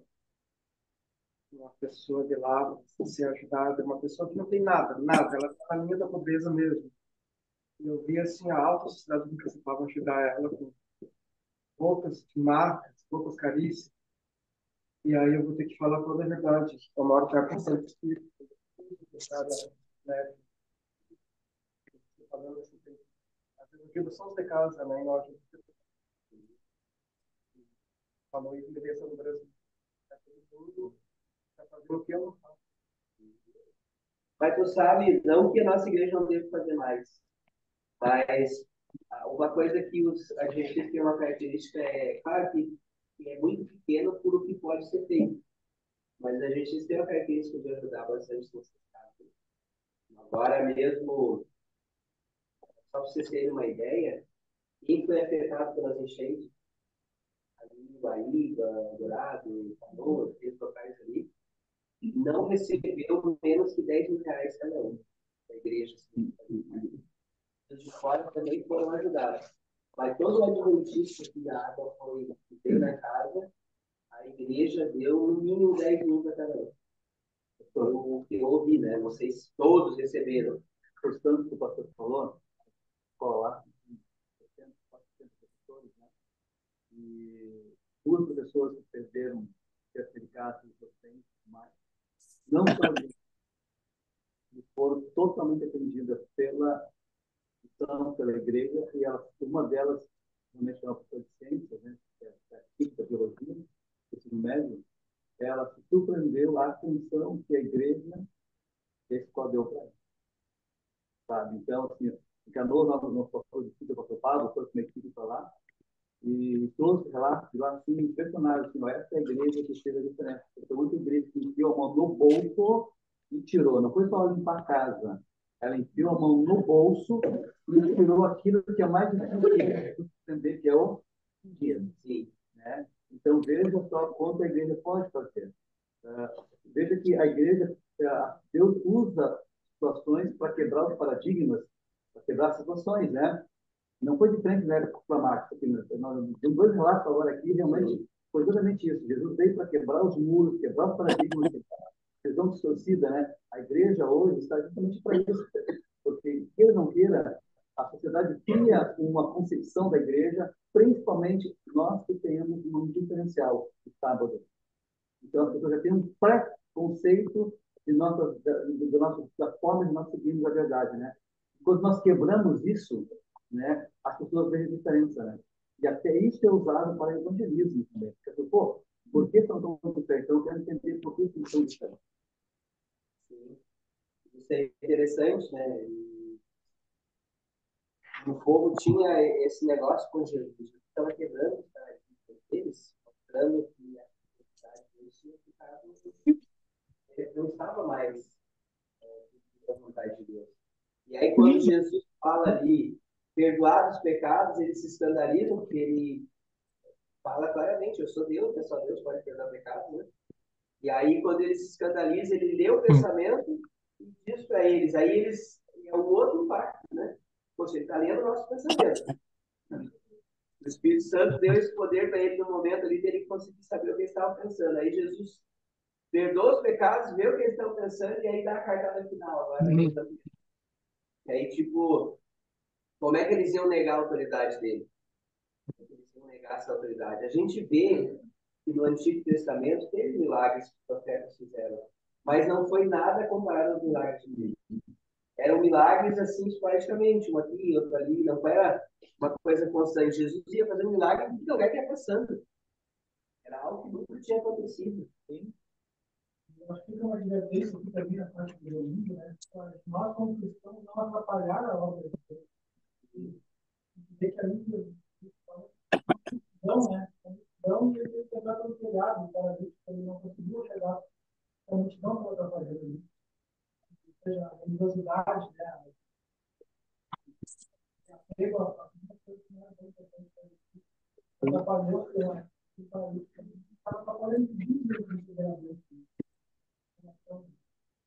uma pessoa de lá ser ajudada, uma pessoa que não tem nada, ela está na linha da pobreza mesmo. E eu vi assim a alta sociedade do principal ajudar ela com roupas de marcas, roupas caríssimas. E aí eu vou ter que falar toda a verdade. Eu moro perto do centro espírita, né? Falando assim, às vezes eu digo só os de casa também, nós falou isso deveria ser no Brasil. Está tudo, está fazendo o que eu não faço. Mas tu sabe, não que a nossa igreja não deve fazer mais, mas uma coisa que a gente tem uma característica claro que é muito pequeno por o que pode ser feito, mas a gente tem uma característica de ajudar bastante necessitado. Agora mesmo, só para vocês terem uma ideia, quem foi afetado pelas enchentes, ali em Guaíba, Dourado, Canoas, aqueles locais ali, não recebeu menos que 10 mil reais cada um da igreja. Assim, os de fora também foram ajudados. Mas todo o adventista que a água foi veio na casa, a igreja deu no mínimo 10 mil para cada um. Foi o que eu ouvi, né? Vocês todos receberam. Portanto, que o pastor falou, escola, 400 professores, né? E duas professoras que perderam certificados docentes, mas não só eles foram totalmente atendidas pela igreja, e uma delas, realmente uma professora de ciências, né, que é a química, biologia, ensino médio, ela se surpreendeu a atenção que a igreja deu para ela. Sabe? Então, assim, encanou nosso pastor de Cida, pastor Pablo, foi com uma equipe para lá, e trouxe relatos de lá, assim, impressionários, assim, essa é a igreja que fez a diferença. Tem muita igreja que enfiou a mão no bolso e tirou, não foi só limpar a casa, ela enfiou a mão no bolso e tirou aquilo que é mais difícil de entender, que é o dinheiro. Sim, né? Então, veja só quanto a igreja pode fazer. Veja que a igreja, Deus usa situações para quebrar os paradigmas, para quebrar situações, né? Não foi diferente da época para Marcos. Nós temos dois relatos agora aqui, realmente foi exatamente isso. Jesus veio para quebrar os muros, quebrar os paradigmas, a visão distorcida, né? A igreja hoje está justamente para isso. Porque, queira ou não queira, a sociedade cria uma concepção da igreja, principalmente nós que temos um diferencial, o sábado. Então, as pessoas já têm um pré-conceito da forma de nós seguirmos a verdade, né? Quando nós quebramos isso, né, as pessoas veem a diferença, né? E até isso é usado para evangelismo também. Porque, pô, por que estão tão diferentes? Então, eu quero entender por que eles são diferentes. Isso é interessante, né? E o povo tinha esse negócio com Jesus. Jesus estava quebrando os paradigmas deles, mostrando que a sociedade deles tinha ficado. Ele não estava mais à vontade de Deus. E aí, quando Jesus fala ali, perdoados os pecados, eles se escandalizam, porque ele fala claramente: eu sou Deus, né? Só Deus pode perdoar pecados, né? E aí, quando ele se escandaliza, ele lê o pensamento e diz para eles. Aí eles. É um outro impacto, né? Poxa, ele está lendo o nosso pensamento. O Espírito Santo deu esse poder para ele no momento ali dele conseguir saber o que ele estava pensando. Aí Jesus perdoa os pecados, vê o que eles estão pensando e aí dá a cartada final. Agora, e aí, tipo, como é que eles iam negar a autoridade dele? Como é que eles iam negar essa autoridade? A gente vê que no Antigo Testamento teve milagres que os profetas fizeram, mas não foi nada comparado aos milagres de Deus. Eram milagres assim, esporadicamente, um aqui, outro ali, não era uma coisa constante. Jesus ia fazer um milagre em qualquer lugar que ia passando. Era algo que nunca tinha acontecido. Sim. Eu acho que fica uma advertência aqui também na parte do mundo, né? Nós, como cristãos, não atrapalhar a obra de Deus. E ver que a língua não, né? Não, e ele tem que entrar pelo telhado, para ver que ele não conseguiu chegar. A multidão estava atrapalhando. Né? Ou seja, a religiosidade, né? Apego a atrapalhou, né? Estava atrapalhando tudo que era Deus.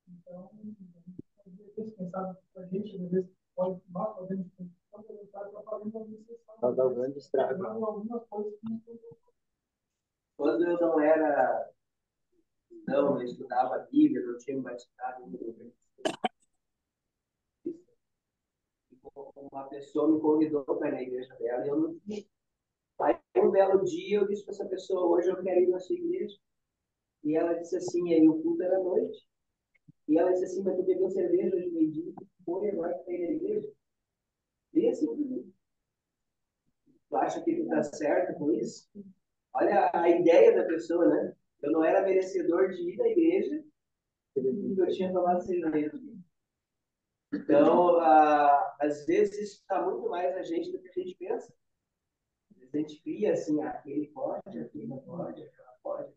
Então, a gente pensar a gente, às vezes, pode nós podemos estar atrapalhando algumas questões. Causar um grande estrago. Algumas coisas que não. Quando eu não era não, eu estudava a Bíblia, não tinha me batizado uma pessoa me convidou para ir na igreja dela e eu não fui. Aí, um belo dia, eu disse para essa pessoa: hoje eu quero ir na sua igreja. E ela disse assim: aí o culto era à noite. E ela disse assim: mas tu bebeu cerveja hoje meio-dia, foi agora que tem na igreja? E assim, tu acha que tu está certo com isso? Olha a ideia da pessoa, né? Eu não era merecedor de ir na igreja porque eu tinha tomado cerveja. Então, às vezes, isso está muito mais a gente do que a gente pensa. A gente cria assim: aquele pode, aquele não pode, aquela pode.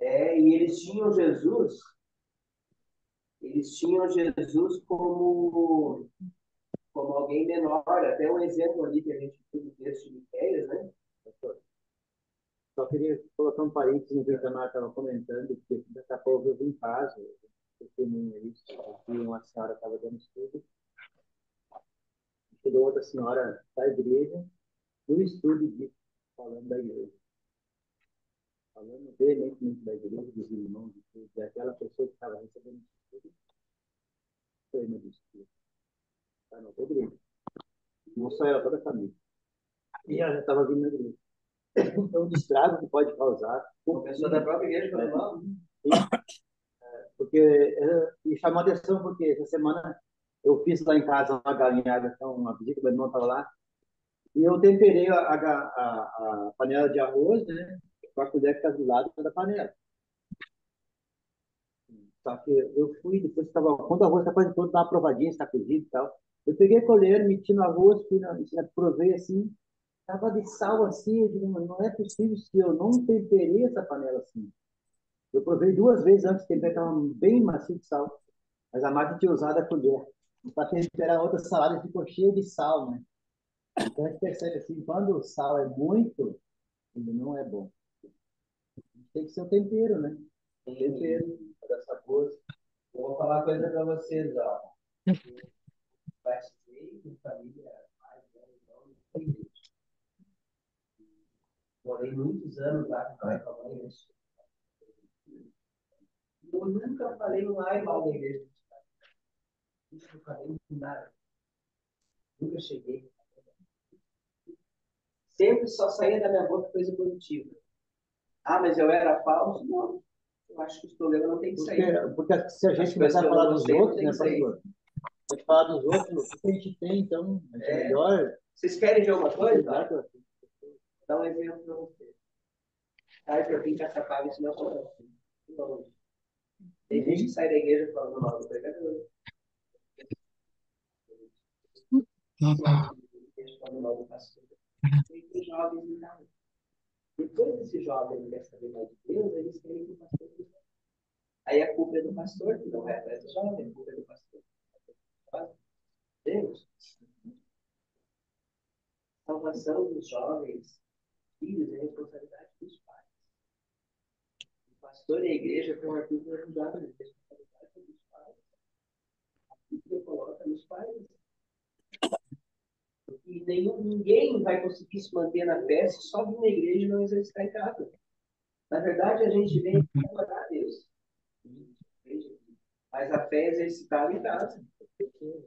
E eles tinham Jesus como alguém menor. Até um exemplo ali que a gente viu no texto de Miqueias, né? Só queria colocar um parênteses no que o Tamar estava comentando, porque daqui a pouco eu vim em casa, testemunha isso, que uma senhora estava dando estudo, chegou outra senhora da igreja, no estudo disso, falando da igreja. Falando veementemente da igreja, dos irmãos, de tudo, daquela pessoa que estava recebendo estudo, foi no estudo. Está na igreja. Não só ela, toda a família. E ela já estava vindo na igreja. Então, o estrago que pode causar. Uma pessoa da própria igreja, pelo mal. Porque me chamou a atenção, porque essa semana eu fiz lá em casa uma galinhada, então, uma visita, meu irmão estava lá, e eu temperei a panela de arroz, né, com a colher que está do lado da panela. Só que eu fui, depois estava, quando o arroz está quase todo, dá uma provadinha, está cozido e tal. Eu peguei a colher, meti no arroz, provei assim, estava de sal assim, eu digo: não é possível se eu não temperei essa panela assim. Eu provei 2 vezes antes de temperar, estava bem macio de sal. Mas a Marta tinha usado a colher. Para temperar outra salada, ficou cheia de sal, né? Então a gente percebe assim: quando o sal é muito, ele não é bom. Tem que ser o tempero, né? O tempero, para sabor. Eu vou falar uma coisa para vocês, ó. Eu participei de família mais velha, morei muitos anos lá com o pai e com a mãe. Eu nunca falei um ai mal da igreja. Nunca falei nada. Nunca cheguei. Sempre só saía da minha boca coisa positiva. Ah, mas eu era falso? Não. Eu acho que os problemas não tem que sair. Porque se a gente As coisas começar que a eu não falar dos gostei não outros, tem né, que sair. pastor? A gente falar dos outros, o que a gente tem, então, é É. melhor. Vocês querem ver uma coisa? Exato. Vou dar um exemplo para vocês. Sai para quem já apaga isso não é. Tem gente que sai da igreja falando mal do pregador. Falando mal do pastor. Tem jovens em casa. Depois desse jovem quer saber mais de Deus, eles querem que o pastor. Aí a culpa é do pastor, que não é do jovem, a culpa é do pastor. Deus. Salvação dos jovens, filhos, é responsabilidade dos pais. O pastor e a igreja estão aqui para ajudar a responsabilidade dos pais. A Bíblia coloca nos pais. E ninguém vai conseguir se manter na fé se só vir na igreja e não exercitar em casa. Na verdade, a gente vem para adorar a Deus. Mas a fé é exercitada em casa,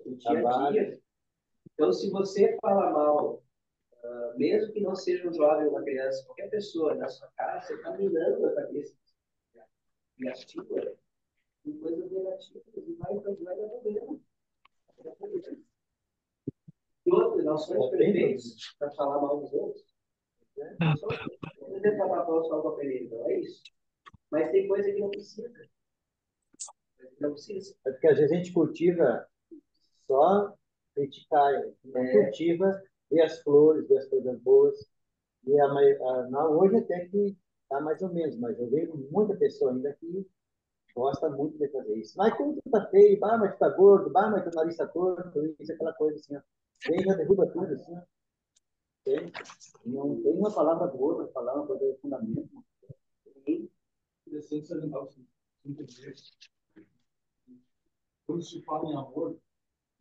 no dia a dia. Então, se você fala mal, mesmo que não seja um jovem ou uma criança, qualquer pessoa na sua casa, você está minando a cabeça negativa em coisas negativas e vai dar problema. E outro, nós somos prefeitos para falar mal dos outros. Né? Não é falar mal só com a pereira, não é isso. Mas tem coisa que não precisa. Não precisa. É porque às vezes a gente cultiva só criticar, não cultiva ver as flores, ver as coisas boas. E hoje até que está mais ou menos, mas eu vejo muita pessoa ainda que gosta muito de fazer isso. Mas como tu tá feio, mas tu tá gordo, mas teu nariz tá torto, isso, aquela coisa assim, ó. Vem já derruba tudo, assim, ó. Não tem uma palavra boa para falar, uma coisa de fundamento. Interessante salientar o seguinte: quando se fala em amor,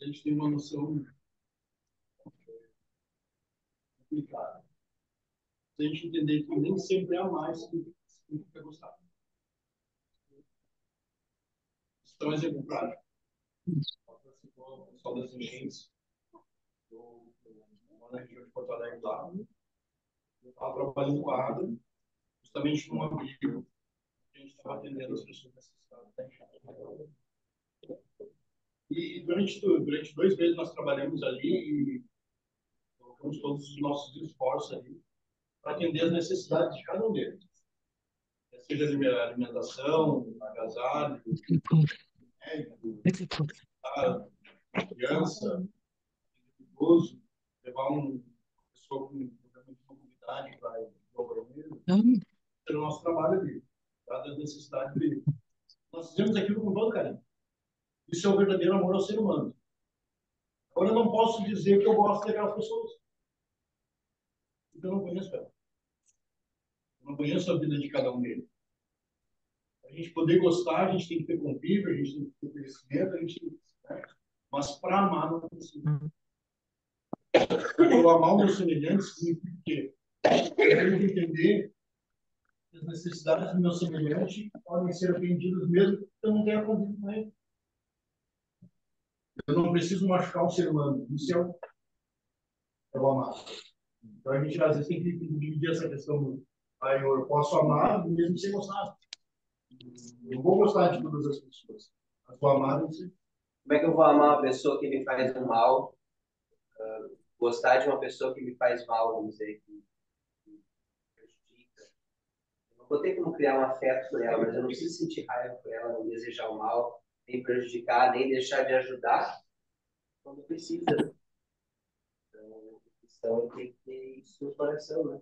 a gente tem uma noção complicada. Se a gente entender que nem sempre é mais significa gostar. Isso é um exemplo prático. O pessoal das enchentes, eu moro na região de Porto Alegre lá, eu estava trabalhando com a água, justamente num abrigo, a gente estava atendendo as pessoas necessitadas. E durante 2 meses nós trabalhamos ali e colocamos todos os nossos esforços ali para atender as necessidades de cada um deles. Seja alimentação, agasalho, médico, criança, idoso, levar uma pessoa com problema de mobilidade para ir ao banheiro. Esse é o nosso trabalho ali, dadas as necessidades dele. Nós fizemos aquilo com todo carinho. Isso é o verdadeiro amor ao ser humano. Agora, eu não posso dizer que eu gosto daquelas pessoas. Porque eu não conheço ela. Eu não conheço a vida de cada um deles. A gente poder gostar, a gente tem que ter convívio, a gente tem que ter conhecimento, a gente tem que... Né? Mas para amar não precisa. Eu amar o meu semelhante significa que eu tenho que entender que as necessidades do meu semelhante podem ser atendidas mesmo que eu não tenha convívio com ele. Eu não preciso machucar um ser humano. Isso é o amar. Então a gente às vezes tem que dividir essa questão. Aí eu posso amar mesmo sem gostar. Eu vou gostar de todas as pessoas. Mas vou amar não sei. Como é que eu vou amar uma pessoa que me faz um mal? Gostar de uma pessoa que me faz mal, vamos dizer, que prejudica. Eu não vou ter como criar um afeto por ela, mas eu não preciso sentir raiva por ela, não desejar o mal, nem prejudicar, nem deixar de ajudar quando precisa. Então, tem que ter isso no coração, né?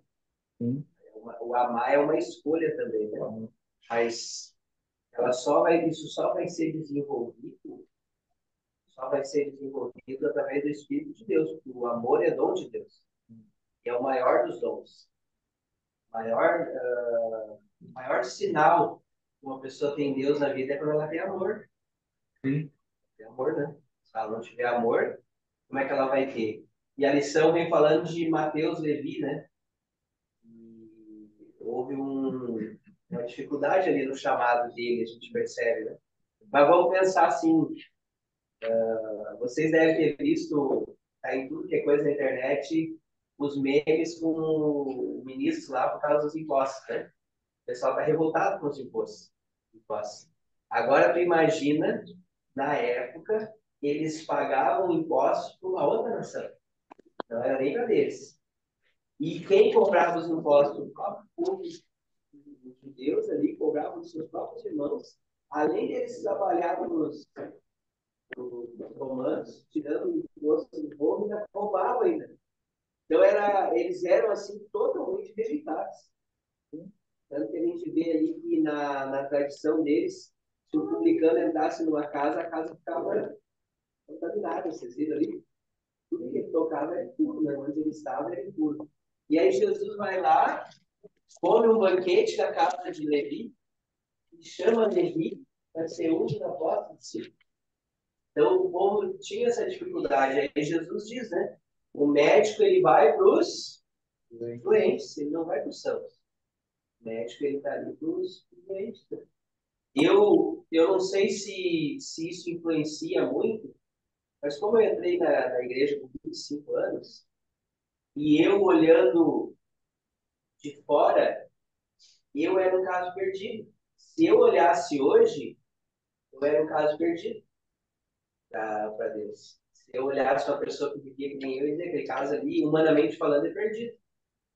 O amar é uma escolha também, né? Mas isso só vai ser desenvolvido através do Espírito de Deus, porque o amor é dom de Deus. E é o maior dos dons. O maior sinal que uma pessoa tem Deus na vida é quando ela tem amor. Tem amor, né? Se ela não tiver amor, como é que ela vai ter? E a lição vem falando de Mateus Levi, né? E houve uma dificuldade ali no chamado dele, a gente percebe, né? Mas vamos pensar assim, vocês devem ter visto, tá em tudo que é coisa na internet, os memes com o ministro lá por causa dos impostos, né? pessoal está revoltado com os impostos. Agora, tu imagina, na época, eles pagavam impostos para uma outra nação. Não era nem para deles. E quem cobrava os impostos do próprio povo, os judeus ali, cobravam dos seus próprios irmãos, além deles trabalhavam nos romanos, tirando o imposto do povo, ainda roubavam ainda. Então, eles eram, assim, totalmente rejeitados. Tanto que a gente vê ali que na tradição deles, se o publicano entrasse numa casa, a casa ficava contaminada. Vocês viram ali? Tudo que ele tocava era impuro, né? Onde ele estava era impuro. E aí Jesus vai lá, come um banquete na casa de Levi, e chama Levi para ser um dos apóstolos. Então, o povo tinha essa dificuldade. Aí Jesus diz, né? O médico, ele vai para os doentes, ele não vai para os sãos. O médico, ele está ali para os doentes. Né? Eu não sei se isso influencia muito, mas como eu entrei na igreja com 25 anos, e eu olhando de fora, eu era um caso perdido. Se eu olhasse hoje, eu era um caso perdido para Deus. Se eu olhasse uma pessoa que vivia que nem eu, ia dizer que aquele caso ali, humanamente falando, é perdido.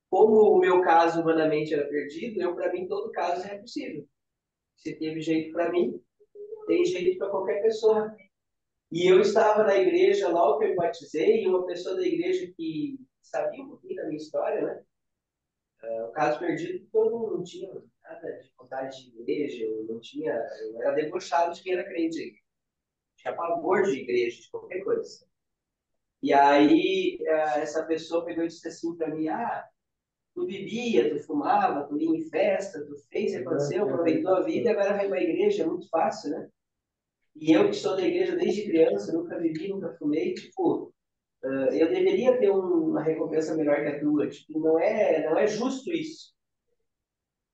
Como o meu caso humanamente era perdido, para mim, todo caso é possível. Se teve jeito para mim, tem jeito para qualquer pessoa. E eu estava na igreja logo que eu me batizei, e uma pessoa da igreja que sabia um pouquinho da minha história, né? O caso perdido, eu não tinha nada de vontade de igreja, eu era debochado de quem era crente. Tinha pavor de igreja, de qualquer coisa. E aí, essa pessoa pegou e disse assim para mim, tu bebia, tu fumava, tu ia em festa, tu fez e aconteceu, aproveitou a vida e agora vai para a igreja, é muito fácil, né? E eu que sou da igreja desde criança, nunca bebi, nunca fumei, tipo, eu deveria ter uma recompensa melhor que a tua, tipo, não é justo isso.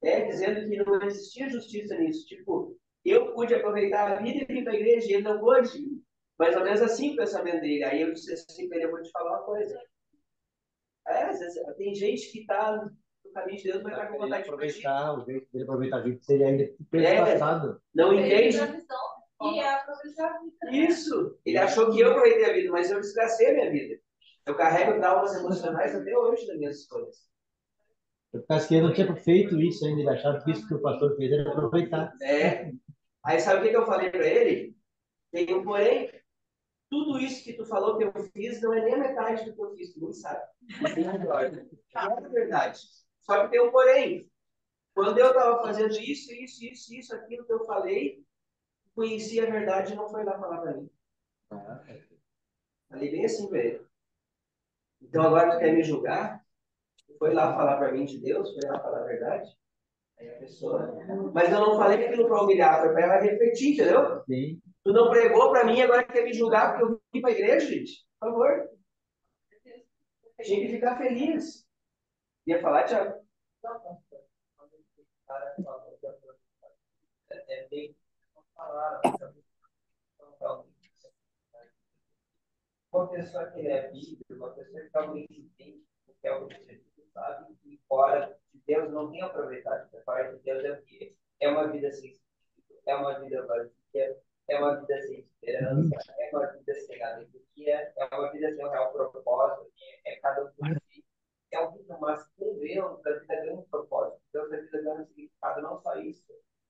Dizendo que não existia justiça nisso, tipo, eu pude aproveitar a vida e vir para a igreja e ele não pôde. Mais ou menos assim o pensamento dele. Aí eu disse assim para ele, eu vou te falar uma coisa. Às vezes, tem gente que está no caminho de Deus, mas está com vontade de aproveitar, o jeito dele aproveitar a vida seria ainda ter passado. Não entende? E é aproveitar a vida. Isso. Ele achou que eu aproveitei a vida, mas eu desgracei a minha vida. Eu carrego traumas emocionais até hoje das minhas escolhas. Parece que ele não tinha feito isso ainda, ele achava que isso que o pastor fez era aproveitar. Aí sabe o que eu falei para ele? Tem um porém. Tudo isso que tu falou que eu fiz não é nem a metade do que eu fiz, tu não sabe. É verdade. Só que tem um porém. Quando eu estava fazendo isso, aquilo que eu falei, conheci a verdade e não foi lá falar para mim. Falei bem assim, velho. Então agora tu quer me julgar? Foi lá falar para mim de Deus? Foi lá falar a verdade? Aí a pessoa... Mas eu não falei aquilo para humilhar, foi para ela refletir, entendeu? Sim. Tu não pregou para mim, agora quer me julgar porque eu vim para a igreja, gente? Por favor. Tinha que ficar feliz. Ia falar, Tiago? É bem falar. Uma pessoa que é bíblica, uma pessoa que realmente entende o que é o objetivo, sabe? E fora de Deus não tem aproveitado. Fora de Deus é o quê? É uma vida sem sentido, é uma vida vazia, é uma vida sem esperança, é uma vida sem alegria, é uma vida sem um real propósito, é cada um por si. É uma vida, mas com Deus, a vida ganha um propósito. Deus, a vida ganha um significado, não só isso,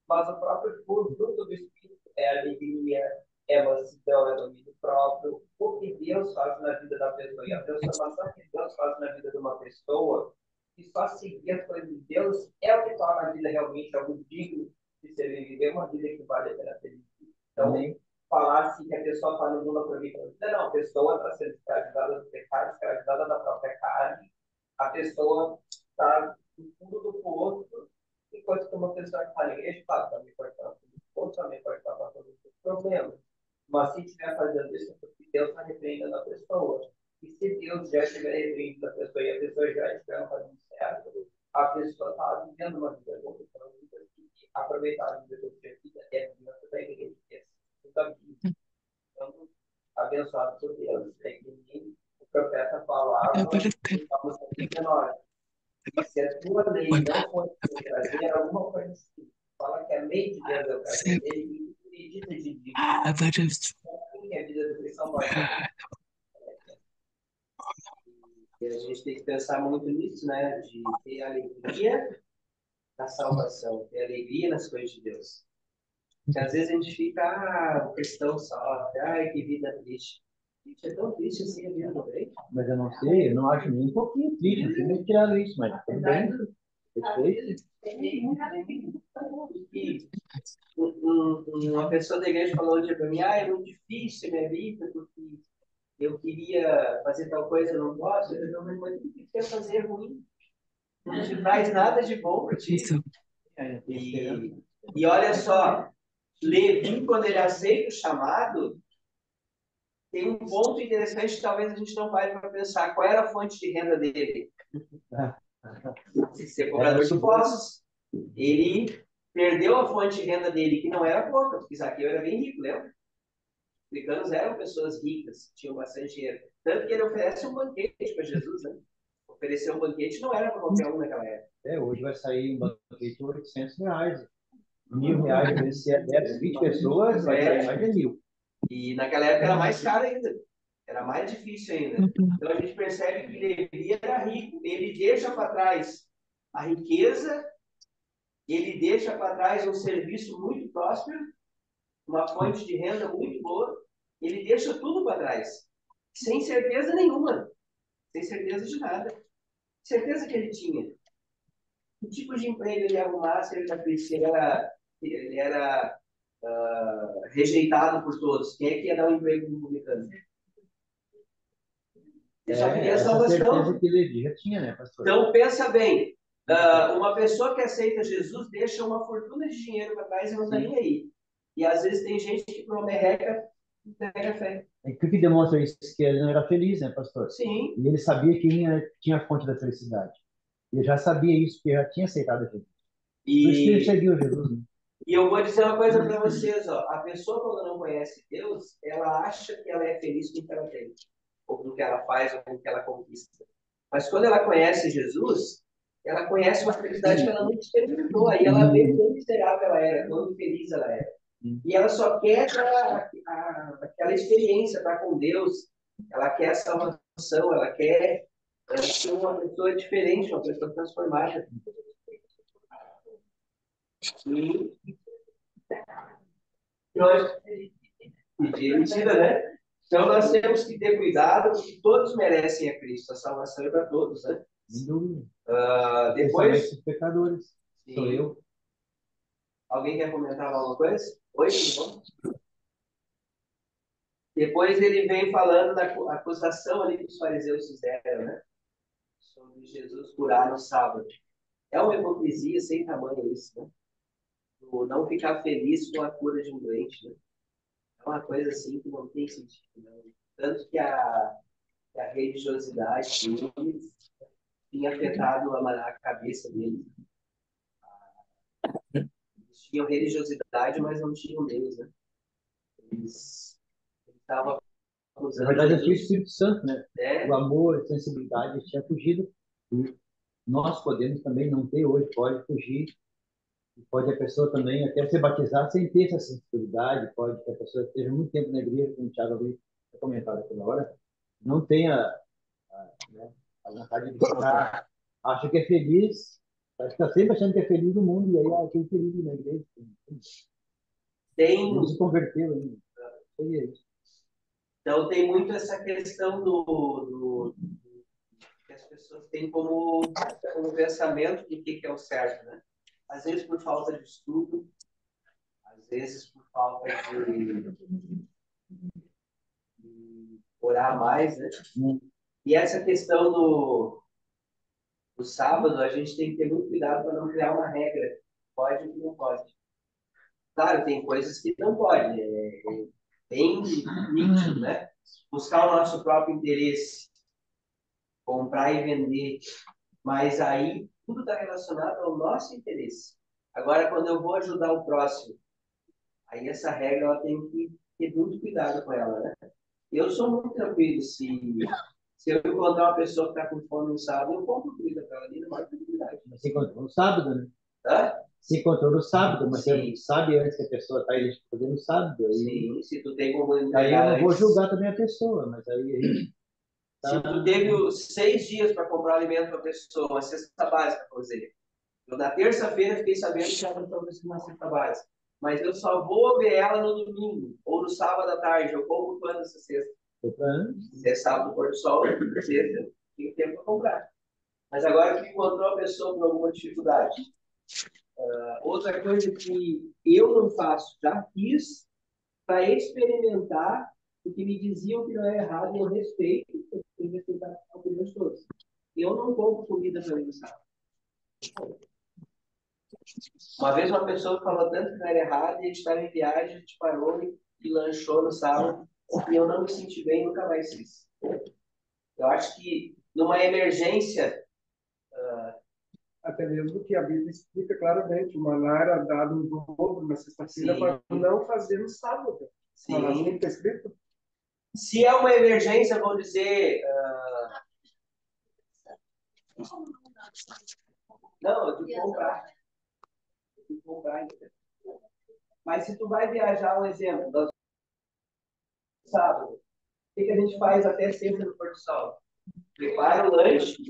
mas o próprio fruto do Espírito é alegria, é mansidão, é domínio próprio. O que Deus faz na vida da pessoa e a transformação que Deus faz na vida de uma pessoa, e só seguir as coisas de Deus é o que torna a vida realmente algo digno de ser vivido, uma vida que vale a pena ser vivida. Então, falar assim que a pessoa está no mundo aproveitando a vida, não, a pessoa está sendo escravizada do pecado, escravizada da própria carne, a pessoa está no fundo do poço, enquanto que uma pessoa que está na igreja, claro, está me cortando, outra também pode estar passando por problemas. Mas se estiver fazendo isso, é porque Deus está repreendendo a pessoa. E se Deus já estiver repreendendo a pessoa e a pessoa já estiver fazendo certo, a pessoa está vivendo uma vida boa. Então, aproveitar a vida do dia vida é a vida da igreja. Então, abençoado por Deus. É que o profeta falava em Salmos 119. Se a tua lei não for trazer alguma coisa que fala que a lei de Deus é o caminho dele, e acredita de que a vida do cristão pode ser. E a gente tem que pensar muito nisso, né? De ter alegria na salvação, ter alegria nas coisas de Deus. Porque às vezes a gente fica, o cristão sofre, ai, que vida triste. Gente, é tão triste assim a vida do crente. Mas eu não sei, eu não acho nem um pouquinho triste, não sei nem tirar isso, mas tudo bem. Perfeito. E uma pessoa da igreja falou um dia para mim, é muito difícil a minha vida, porque eu queria fazer tal coisa, eu não posso. Eu não, mas o que você quer fazer ruim? Não te traz nada de bom para ti. E olha só, Levi, quando ele aceita o chamado, tem um ponto interessante que talvez a gente não pare para pensar. Qual era a fonte de renda dele? Ser cobrador de impostos. Ele perdeu a fonte de renda dele, que não era pouca, porque Zaqueu era bem rico, lembra? Os africanos eram pessoas ricas, tinham bastante dinheiro. Tanto que ele oferece um banquete para Jesus, né? Oferecer um banquete não era para qualquer um naquela época. Hoje vai sair um banquete de R$800. R$1.000, vezes se é 10, 20 pessoas, vai sair mais de 1.000. E naquela época era mais caro ainda. Era mais difícil ainda. Então a gente percebe que Levi era rico. Ele deixa para trás a riqueza, ele deixa para trás um serviço muito próspero, uma fonte de renda muito boa. Ele deixa tudo para trás, sem certeza nenhuma, sem certeza de nada. Certeza que ele tinha. Que tipo de emprego ele ia arrumar se ele era rejeitado por todos? Quem é que ia dar um emprego para o publicano? Ele só queria salvação. Certeza que ele já tinha, né, pastor? Então, pensa bem. Uma pessoa que aceita Jesus deixa uma fortuna de dinheiro para trás e não está nem aí. E às vezes tem gente que por uma merreca pega fé. O que demonstra isso? Que ele não era feliz, né, pastor? Sim. E ele sabia que tinha a fonte da felicidade. Ele já sabia isso, porque já tinha aceitado Jesus. Por isso que ele seguiu Jesus, né? E eu vou dizer uma coisa para vocês, ó. A pessoa, quando não conhece Deus, ela acha que ela é feliz com o que ela tem, ou com o que ela faz, ou com o que ela conquista. Mas quando ela conhece Jesus, ela conhece uma felicidade que ela nunca experimentou. Aí ela vê quão miserável ela era, quão infeliz ela era. E ela só quer aquela experiência, estar com Deus. Ela quer a salvação, ela quer ser uma pessoa diferente, uma pessoa transformada. E mentira, né? Então nós temos que ter cuidado, porque todos merecem a Cristo. A salvação é para todos, né? Depois, os pecadores. Sim. Sou eu. Alguém quer comentar alguma coisa? Oi, tudo bom? Depois ele vem falando da acusação ali que os fariseus fizeram, né? Sobre Jesus curar no sábado. É uma hipocrisia sem tamanho isso, né? Não ficar feliz com a cura de um doente, né? É uma coisa assim que não tem sentido, né? Tanto que a religiosidade deles tinha afetado a cabeça deles. Eles tinham religiosidade, mas não tinham Deus, né? Eles estavam acusando. Na verdade, tinha o Espírito Santo, né? É. O amor, a sensibilidade tinha fugido. E nós podemos também não ter hoje, pode fugir. Pode a pessoa também até ser batizada sem ter essa sensibilidade, pode que a pessoa esteja muito tempo na igreja, como o Thiago havia comentado aquela hora, não tenha a vontade de ficar, acha que é feliz, está sempre achando que é feliz no mundo, e aí tem feliz na igreja. Não se converteu ainda. Seria isso. Então tem muito essa questão que as pessoas têm como pensamento do que é o certo, né? Às vezes por falta de estudo, às vezes por falta de orar mais, né? E essa questão do sábado, a gente tem que ter muito cuidado para não criar uma regra. Pode ou não pode. Claro, tem coisas que não pode. É bem nítido, né? Buscar o nosso próprio interesse, comprar e vender. Mas aí tudo está relacionado ao nosso interesse. Agora, quando eu vou ajudar o próximo, aí essa regra ela tem que ter muito cuidado com ela, né? Eu sou muito tranquilo se Se eu encontrar uma pessoa que está com fome no sábado, eu compro comida para ela ali na maior tranquilidade. Mas se encontrou no sábado, né? Hã? Se encontrou no sábado, mas Sim. você sabe antes que a pessoa está indo fazer no sábado. Aí, Sim, se tu tem como aí eu entregar não vou antes. julgar também a pessoa, mas aí Se tu teve 6 dias para comprar alimento para a pessoa, uma cesta básica, por exemplo. Eu, na terça-feira, fiquei sabendo que ela não precisa uma cesta básica. Mas eu só vou ver ela no domingo, ou no sábado à tarde. Eu compro quando essa cesta? Se é sábado, pôr do sol, sexta, eu tenho tempo para comprar. Mas agora que encontrou a pessoa com alguma dificuldade. Outra coisa que eu não faço, já fiz para experimentar o que me diziam que não é errado, e eu respeito, eu tenho que respeitar a opinião de todos. Eu não compro comida para mim no sábado. Uma vez uma pessoa falou tanto que não era errado, e a gente estava em viagem, a gente parou e lanchou no sábado, e eu não me senti bem, nunca mais fiz. Eu acho que numa emergência... Até mesmo que a Bíblia explica claramente, o maná era dado no dobro na sexta-feira para não fazer no sábado. Sim. Mas não está escrito? Se é uma emergência, vamos dizer... Não, eu tenho que comprar. Mas se tu vai viajar, um exemplo, sábado, o que a gente faz até sexta no Porto Sol? Prepara o lanche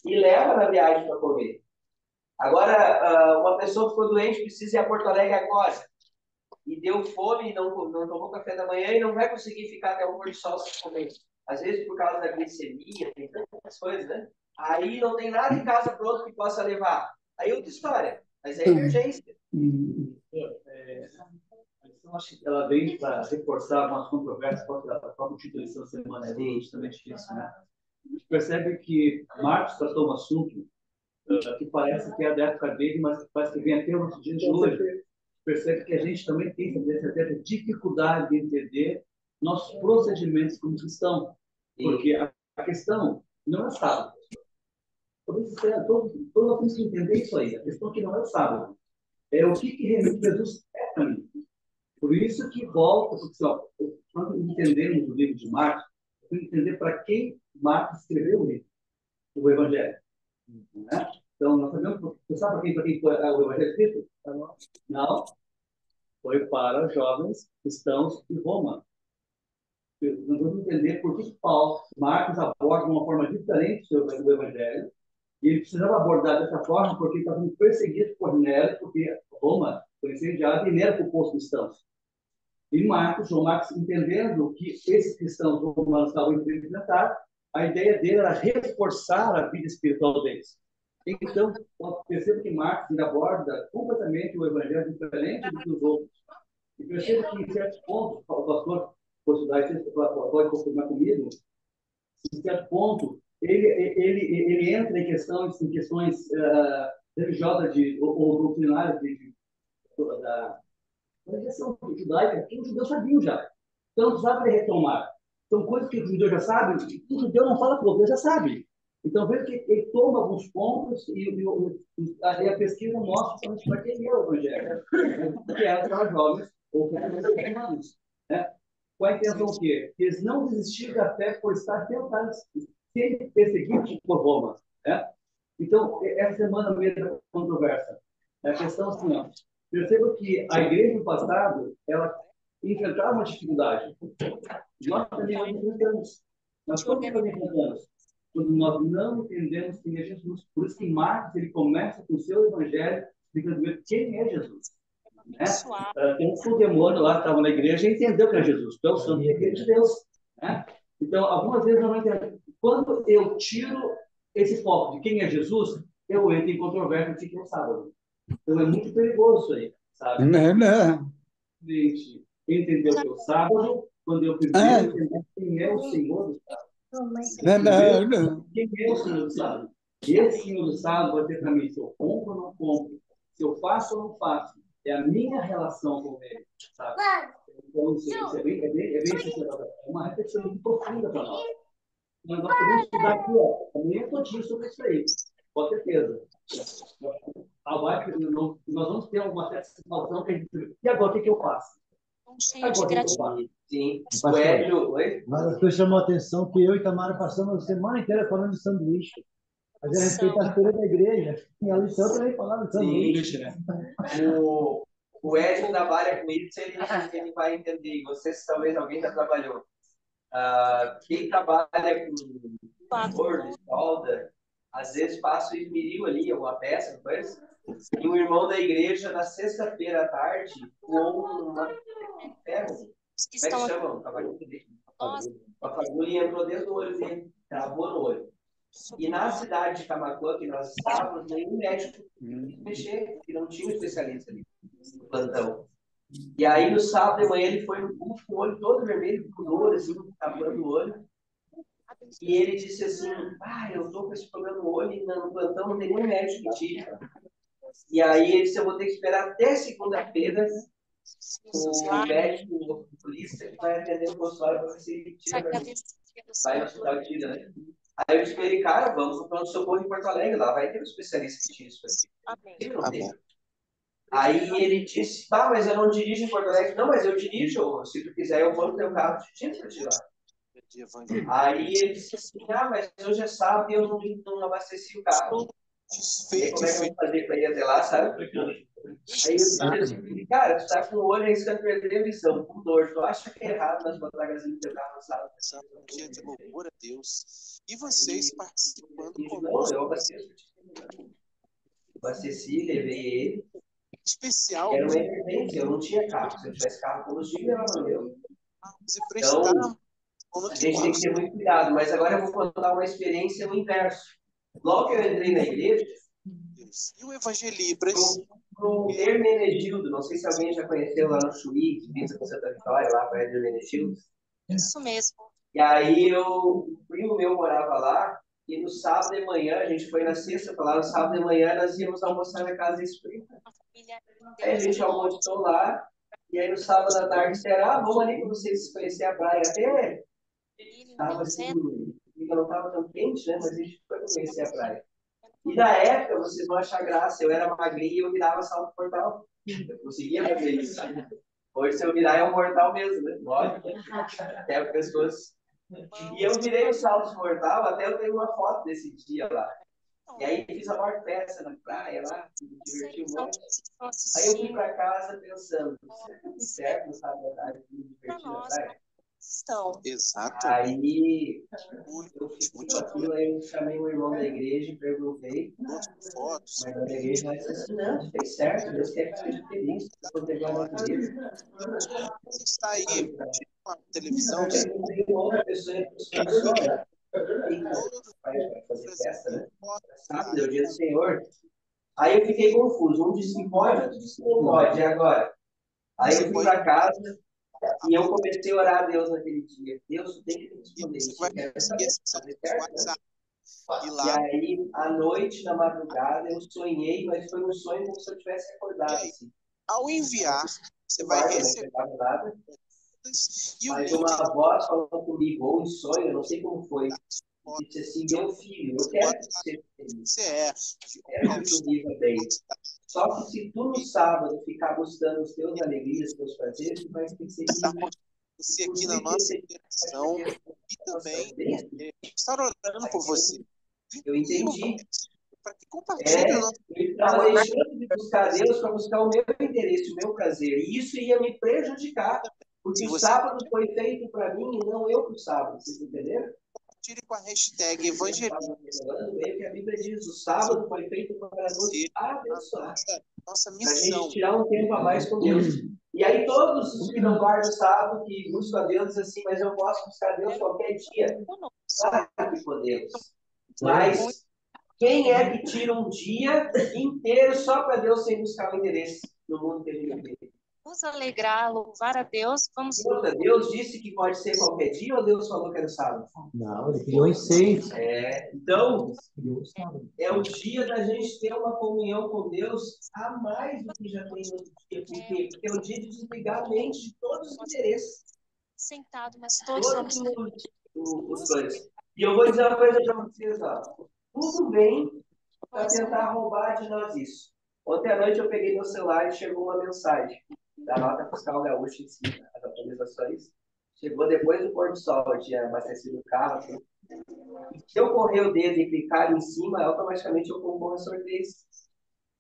e leva na viagem para comer. Agora, uma pessoa que ficou doente precisa ir a Porto Alegre agora e deu fome, não tomou café da manhã e não vai conseguir ficar até o Porto Sol sem comer. Às vezes por causa da glicemia, tem tantas coisas, né? Aí não tem nada em casa pronto que possa levar. Aí outra história, mas é emergência. Eu acho que ela vem para reforçar algumas controvérsias da própria instituição semana ali, justamente isso, né? A gente percebe que Marcos tratou um assunto que parece que é da época dele, mas parece que vem até os nossos dias de hoje. Percebe que a gente também tem certa dificuldade de entender nossos procedimentos como cristãos, porque a questão não é sábado. Todos nós temos que entender isso aí. A questão que não é o sábado. É o que realmente Jesus é para mim. Por isso que volta, porque quando entendemos o livro de Marcos, temos que entender para quem Marcos escreveu o livro, o Evangelho. Né? Então, nós sabemos, você sabe para quem foi o Evangelho escrito? Não. Foi para jovens cristãos de Roma. Nós vamos entender por que Marcos aborda de uma forma diferente sobre o Evangelho, e ele precisava abordar dessa forma porque ele estava sendo perseguido por Nero, porque Roma foi incendiada e Nero ocupou os cristãos. E João Marcos, entendendo que esses cristãos romanos estavam enfrentando, a ideia dele era reforçar a vida espiritual deles. Então, percebo que Marcos aborda completamente o Evangelho diferente do que os outros. E percebo que, em certos pontos, o pastor pode confirmar comigo, em certo ponto, ele entra em questões religiosas ou doutrinárias da questão judaica, que os judeus sabiam já. Então, não sabe retomar. São coisas que os judeus já sabem, que o judeu não fala para o outro, ele já sabe. Então, veja que ele toma alguns pontos e a pesquisa mostra para quem é o Evangelho. Que eram aquelas jovens ou que eram humanos. Né? Com a intenção o quê? Que eles não desistiram da fé por estar tentados, serem perseguidos por Roma. Né? Então, essa semana mesmo é controversa. A questão assim, ó, perceba que a igreja no passado, ela enfrentava uma dificuldade. Nós também enfrentamos. Nós todos enfrentamos. Quando nós não entendemos quem é Jesus. Por isso que Marcos, ele começa com o seu evangelho, explicando quem é Jesus. Né? Tem um demônio lá que estava na igreja e entendeu que era Jesus. Então, o santo é de Deus. Né? Então, algumas vezes eu não entendo. Quando eu tiro esse foco de quem é Jesus, eu entro em controvérsia de que é o sábado. Então, é muito perigoso isso aí, sabe? Não. Gente, entendeu que é o sábado, quando eu primeiro entender quem é o Senhor do sábado. Não. Quem é o Senhor do sábado? Esse Senhor do sábado vai ter para mim se eu compro ou não compro, se eu faço ou não faço. É a minha relação com ele, sabe? Então, isso é bem uma reflexão muito profunda para nós. Mas nós podemos estudar aqui, amanhã todinho sobre isso aí, com certeza. Nós vamos ter alguma certa situação que a gente... E agora, o que eu faço? cheio de gratidão. Sim. O Pastor, Hélio, oi? mas as pessoas chamam a atenção que eu e Tamara passamos a semana inteira falando de sanduíche. Mas a respeito da feira da igreja, e a lição também falava de sanduíche. O Hélio trabalha com isso, ele vai entender. E vocês, talvez alguém já trabalhou. Quem trabalha com forno, solda, às vezes passa o esmeril ali, alguma peça, não faz? E um irmão da igreja, na sexta-feira à tarde, voou uma ferro. Como é que chama? Uma fagulha entrou dentro do olho dele, travou no olho. E na cidade de Camaquã, que nós estávamos, nenhum médico quis mexer, porque não tinha um especialista ali no plantão. E aí, no sábado de manhã, ele foi no culto com o olho todo vermelho, com dor, assim, tapando o olho. E ele disse assim, eu tô com esse problema no olho e no plantão não tem nenhum médico que tire. E aí ele disse, eu vou ter que esperar até segunda-feira o médico, o oculista, que vai atender o consultório para ver se ele tira pra mim. Vai no hospital e tira, né? Aí eu disse para ele, cara, vamos para o pronto-socorro em Porto Alegre, lá vai ter um especialista que tira isso aqui. Ele não tem. Aí ele disse, mas eu não dirijo em Porto Alegre. Não, mas eu dirijo, se tu quiser eu vou no teu carro, te tiro para tirar. Aí ele disse assim, mas hoje é sábado e eu não abasteci o carro. E como é que eu vou fazer para ir até lá, sabe? Aí eu disse assim, cara, tu tá com o olho arriscando perder a visão, com dor. Tu acha que é errado nós botar gasolina no teu carro no sábado? Um dia de louvor a Deus. E vocês participando conosco? Não, eu abasteci, levei ele. Especial. Era uma emergência, eu não tinha carro. Se eu tivesse carro, combustível, levava o meu. Então, a gente tem que ter muito cuidado. Mas agora eu vou contar uma experiência no inverso. Logo que eu entrei na igreja, e o Evangelibras? O Hermenegildo, não sei se alguém já conheceu lá no Chuí, que pisa com Santa Vitória, lá para Hermenegildo. Isso mesmo. E aí o primo meu morava lá, e no sábado de manhã, a gente foi na sexta para lá, no sábado de manhã nós íamos almoçar na casa desse primo. Aí a gente almoçou lá, e aí no sábado à tarde disseram, vamos ali para vocês conhecer a praia. Até estava assim, não estava tão quente, né? Mas a gente foi conhecer a praia. E na época, vocês vão achar graça, eu era magrinho e eu virava salto mortal. Eu conseguia fazer isso. Hoje, se eu virar, é um mortal mesmo, né? Até o pescoço. E eu virei o salto mortal, até eu tenho uma foto desse dia lá. E aí fiz a maior festa na praia lá, me diverti um monte. Aí eu fui para casa pensando, certo, não sabe a tarde, me divertir na praia. Exato. Aí eu fiz muito aquilo, aí eu chamei um irmão da igreja e perguntei, fotos. Mas a igreja vai ser assim, não, fez certo, Deus quer que seja feliz, contemplando a igreja. Você está aí, na televisão, tem uma outra pessoa que vai fazer festa, né? Sábado é o dia do Senhor. Aí eu fiquei confuso, um disse que pode, outro disse que não pode, e agora? Aí eu fui para casa, e eu comecei a orar a Deus naquele dia. Deus, tu tem que me responder isso. Eu quero saber se fazer certo. E aí, à noite, na madrugada, eu sonhei, mas foi um sonho como se eu tivesse acordado. Assim. Ao enviar, você vai receber. Nada, mas uma voz falou comigo, ou em sonho, eu não sei como foi. Disse assim, meu filho, eu quero que você feliz. Quero que tu viva bem. Só que se tu no sábado ficar buscando os teus alegrias, os teus prazeres, tu vai esquecer de você aqui na nossa interação e também estar orando por você. Eu entendi. Para que compartilhe o nosso... Eu estava deixando de buscar Deus para buscar o meu interesse, o meu prazer. E isso ia me prejudicar. Porque o sábado foi feito para mim e não eu para o sábado. Vocês entenderam? Compartilhe com a hashtag evangelismo. Que a Bíblia diz, o sábado foi feito para nos abençoar. Nossa missão. A gente missão. tirar um tempo a mais com Deus. E aí todos os que não guardam o sábado, que buscam a Deus, dizem assim, mas eu posso buscar Deus qualquer dia. Claro que podemos. Mas quem é que tira um dia inteiro só para Deus sem buscar o interesse no mundo que a gente vive? Vamos alegrar, louvar a Deus. Deus disse que pode ser qualquer dia ou Deus falou que era sábado? Não, ele criou em 6. Então, é o dia da gente ter uma comunhão com Deus a mais do que já tem no outro dia. Por quê? Porque é o dia de desligar a mente de todos os interesses. Sentado, mas todos somos os coisas. E eu vou dizer uma coisa para vocês, ó. Tudo bem para tentar roubar de nós isso. Ontem à noite eu peguei meu celular e chegou uma mensagem. da nota fiscal gaúcha em si, as atualizações. Chegou depois do pôr do sol, eu tinha abastecido o carro. Assim. Se eu correr o dedo e clicar em cima, automaticamente eu concorro a sorteio.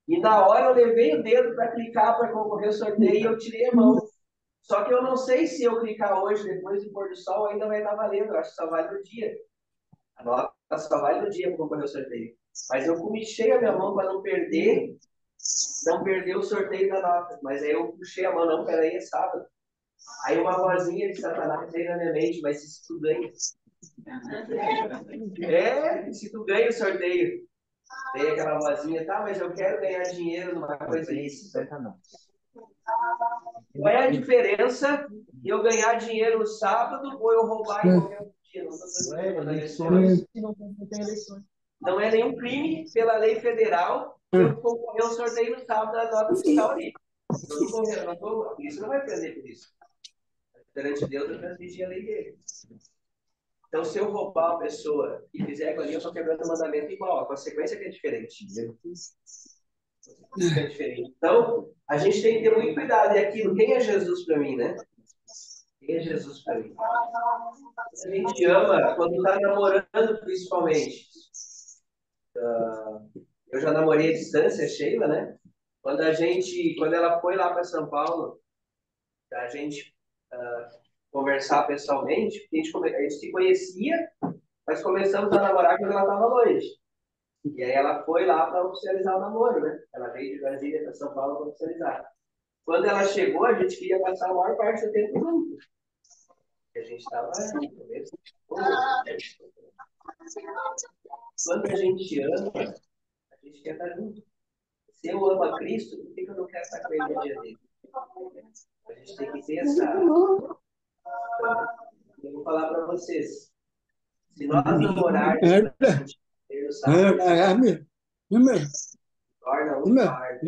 E na hora eu levei o dedo para clicar para concorrer ao sorteio e eu tirei a mão. Só que eu não sei se eu clicar hoje, depois do pôr do sol, ainda vai estar valendo. Eu acho que só vale no dia. A nota só vale no dia para concorrer ao sorteio. Mas eu comichei a minha mão para não perder o sorteio da nota. Mas aí eu puxei a mão, não, peraí, é sábado. Aí uma vozinha de Satanás veio na minha mente, mas se tu ganha. Se tu ganha o sorteio. Veio aquela vozinha, tá, mas eu quero ganhar dinheiro numa coisa isso. Qual é a diferença de eu ganhar dinheiro no sábado ou eu roubar em qualquer outro dia? Não é nenhum crime pela lei federal eu concorrer ao sorteio no sábado da nota fiscal ali. Isso não vai prender por isso. Perante Deus, eu transmiti a lei dele. Então, se eu roubar uma pessoa e fizer aquilo ali, eu estou quebrando o mandamento igual. A consequência que é diferente. É diferente. Então, a gente tem que ter muito cuidado. E aquilo, quem é Jesus para mim, né? Quem é Jesus para mim? A gente ama quando está namorando, principalmente. Eu já namorei à distância, Sheila, né? Quando ela foi lá para São Paulo, a gente conversar pessoalmente, porque a gente se conhecia, mas começamos a namorar quando ela estava longe. E aí ela foi lá para oficializar o namoro, né? Ela veio de Brasília para São Paulo para oficializar. Quando ela chegou, a gente queria passar a maior parte do tempo junto. A gente estava no começo. Quando a gente ama, a gente quer estar junto. Se eu amo a Cristo, por que eu não quero estar com ele no dia dele? A gente tem que ter essa... Eu vou falar para vocês. Se nós namorarmos, a gente ter no sábado, torna um fardo.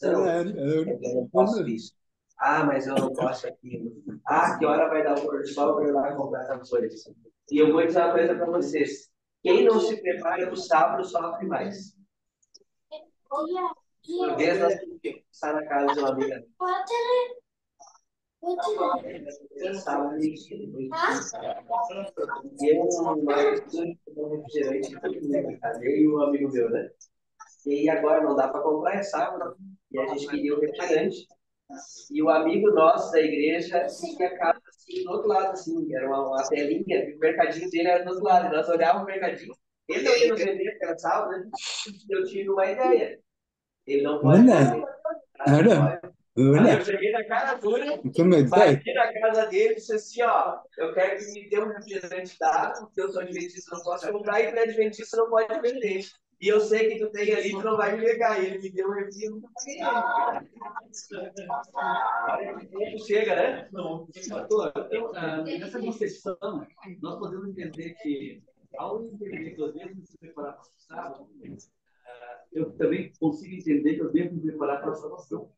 Eu não posso isso. Ah, mas eu não posso aquilo. Ah, que hora vai dar o pôr do sol para eu ir lá comprar essas coisas? E eu vou dizer uma coisa para vocês. Quem não se prepara para o sábado sofre mais. Uma vez nós tínhamos que estar na casa de uma amiga. E eu, um refrigerante, e um amigo meu, né? E aí agora não dá para comprar, é sábado. E a gente queria o refrigerante. E o amigo nosso da igreja tinha a casa assim, do outro lado, assim, era uma telinha, e o mercadinho dele era do outro lado. E nós olhávamos o mercadinho, ele não ia nos vender, porque era sábado, né? Eu tive uma ideia. Ele não pode vender. Aí eu cheguei na cara dura, bati na casa dele e disse assim, ó, eu quero que me dê um refrigerante dado, porque eu sou adventista, não posso comprar, e tu é adventista, não pode vender. E eu sei que tu tem ali, tu não vai me pegar. E ele me deu um refrigerante, eu não paguei. Chega, né? Não. Nessa concepção, nós podemos entender que, ao entender que eu devo me preparar para o sábado, eu também consigo entender que eu devo me preparar para a salvação.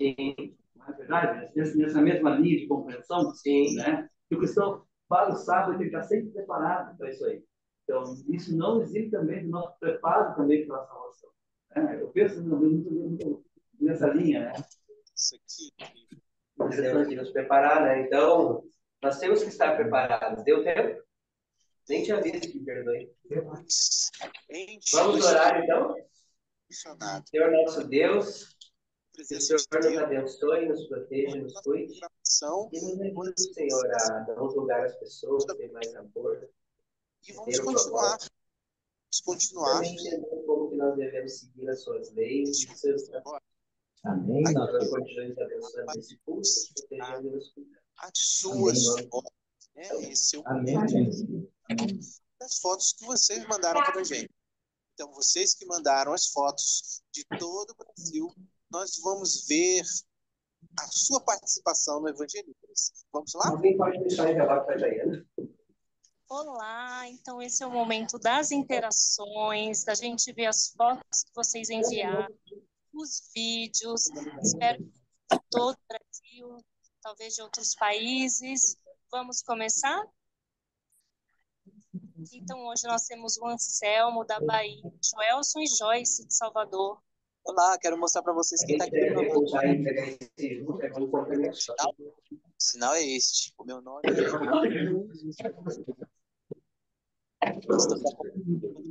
Sim. Não é verdade? Nessa mesma linha de compreensão, sim, né? Que o cristão, para o sábado, ele tem que estar sempre preparado para isso aí. Então, isso não exime também do nosso preparo também para a salvação. Eu penso muito nessa linha, né? Isso aqui. Nós temos que nos preparar, né? Então, nós temos que estar preparados. Deu tempo? Nem te aviso que perdoe. Vamos orar, então? Senhor nosso Deus, que o Senhor nos abençoe, nos proteja, nos cuide. E nos ajude, Senhor, a não julgar as pessoas, ter mais amor. E vamos continuar. Vamos continuar. Entender como que nós devemos seguir as suas leis. Amém. Que nós continuemos abençoando esse culto, protegendo e nos cuidando. As suas fotos, né? Esse é o Amém. as fotos que vocês mandaram para a gente. Então, vocês que mandaram as fotos de todo o Brasil, nós vamos ver a sua participação no Evangelho. Vamos lá? Alguém pode deixar envelope para a Daiane? Olá, então esse é o momento das interações, da gente ver as fotos que vocês enviaram, os vídeos, espero que de todo o Brasil, talvez de outros países. Vamos começar? Então, hoje nós temos o Anselmo, da Bahia, Joelson e Joyce, de Salvador, Olá, quero mostrar para vocês quem está aqui do meu lado. O sinal é este. O meu nome é...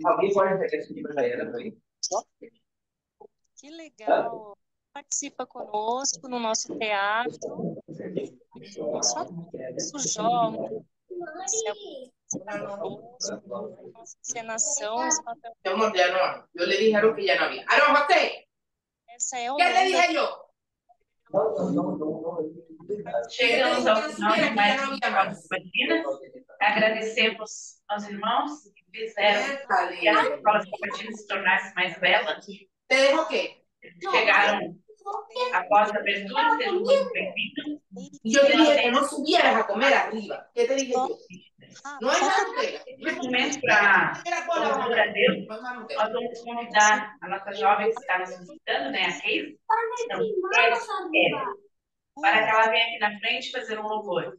Alguém pode pegar esse livro já era para mim? Que legal. Participa conosco no nosso teatro. Nosso Jó, nossa encenação, esse papel. Yo le dije a Aaron que ya no había. Aaron, José, Essa é a ¿qué te Holanda. dije yo? Chegamos ao final de mais um Fotos Sabatina. Agradecemos aos irmãos que fizeram que a Escola Sabatina se tornasse mais bela. ¿Te dejo qué? Chegaram após a abertura, sejam muito bem-vindos. Y yo te dije que no subieras a comer arriba. ¿Qué te dije yo? No es la Nutella. Nesse momento, para honrar a Deus, nós vamos convidar a nossa jovem que está nos visitando, né, a Keis, para que ela venha aqui na frente fazer um louvor.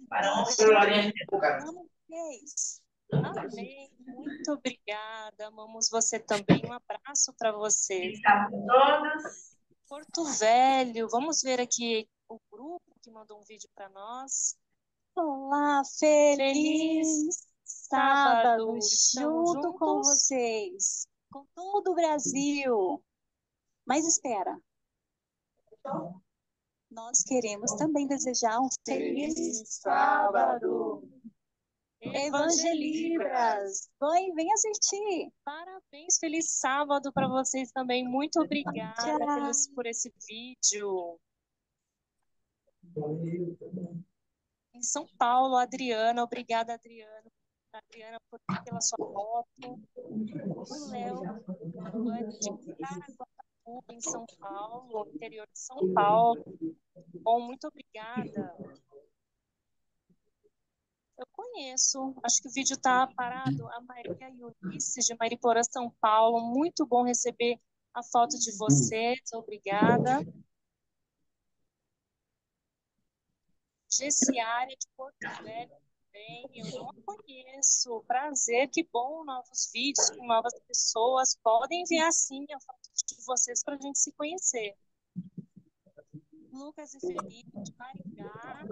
Para honra e glória de Deus. Amém. Muito obrigada. Amamos você também. Um abraço para você. Estamos todos. Porto Velho. Vamos ver aqui o grupo que mandou um vídeo para nós. Olá, feliz sábado, junto com vocês, com todo o Brasil. Mas espera, nós queremos também desejar um feliz sábado. Evangelibras, vem assistir. Parabéns, feliz sábado para vocês também. Muito obrigada por esse vídeo. Em São Paulo, Adriana, obrigada, Adriana, pela sua foto. O Léo, de Caraguatatuba, em São Paulo, interior de São Paulo. Bom, muito obrigada. Eu conheço, acho que o vídeo está parado. A Maria Eunice, de Mariporã, São Paulo. Muito bom receber a foto de vocês, obrigada. Gessiária, de Porto Velho, também. Eu não a conheço. Prazer, que bom, novos vídeos com novas pessoas. Podem enviar, sim, a foto de vocês para a gente se conhecer. Lucas e Felipe, de Maringá.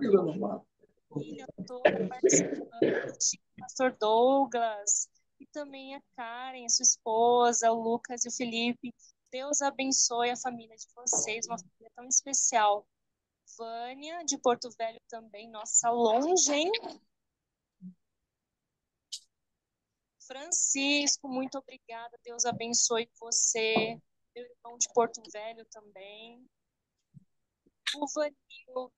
Filha toda participante, Pastor Douglas, e também a Karen, sua esposa, o Lucas e o Felipe. Deus abençoe a família de vocês, uma família tão especial. Vânia, de Porto Velho também, nossa, longe, hein? Francisco, muito obrigada, Deus abençoe você. Meu irmão de Porto Velho também. O Vanildo,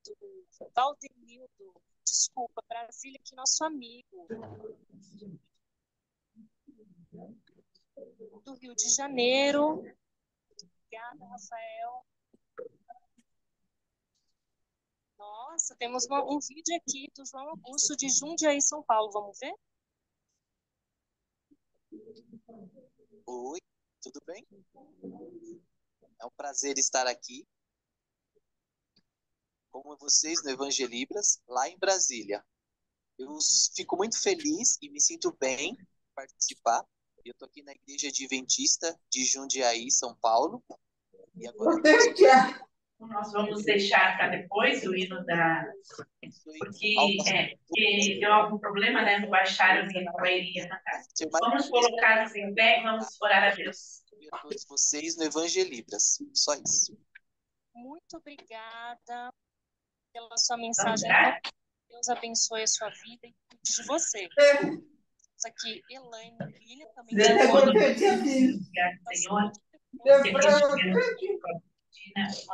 Valdenildo, desculpa, Brasília, aqui, nosso amigo. Do Rio de Janeiro. Obrigada, Rafael. Nossa, temos um vídeo aqui do João Augusto de Jundiaí, São Paulo. Vamos ver? Oi, tudo bem? É um prazer estar aqui com vocês no Evangelibras, lá em Brasília. Eu fico muito feliz e me sinto bem em participar. Eu estou aqui na Igreja Adventista de Jundiaí, São Paulo. E agora nós vamos deixar para depois o hino da... Porque deu algum problema, né? Não baixaram o hino da maioria. Vamos colocar-nos em pé e vamos orar a Deus. E a todos vocês no Evangelibras. Só isso. Muito obrigada pela sua mensagem. Deus abençoe a sua vida e cuide de você. Temos aqui Elaine William também. Obrigada, Senhor.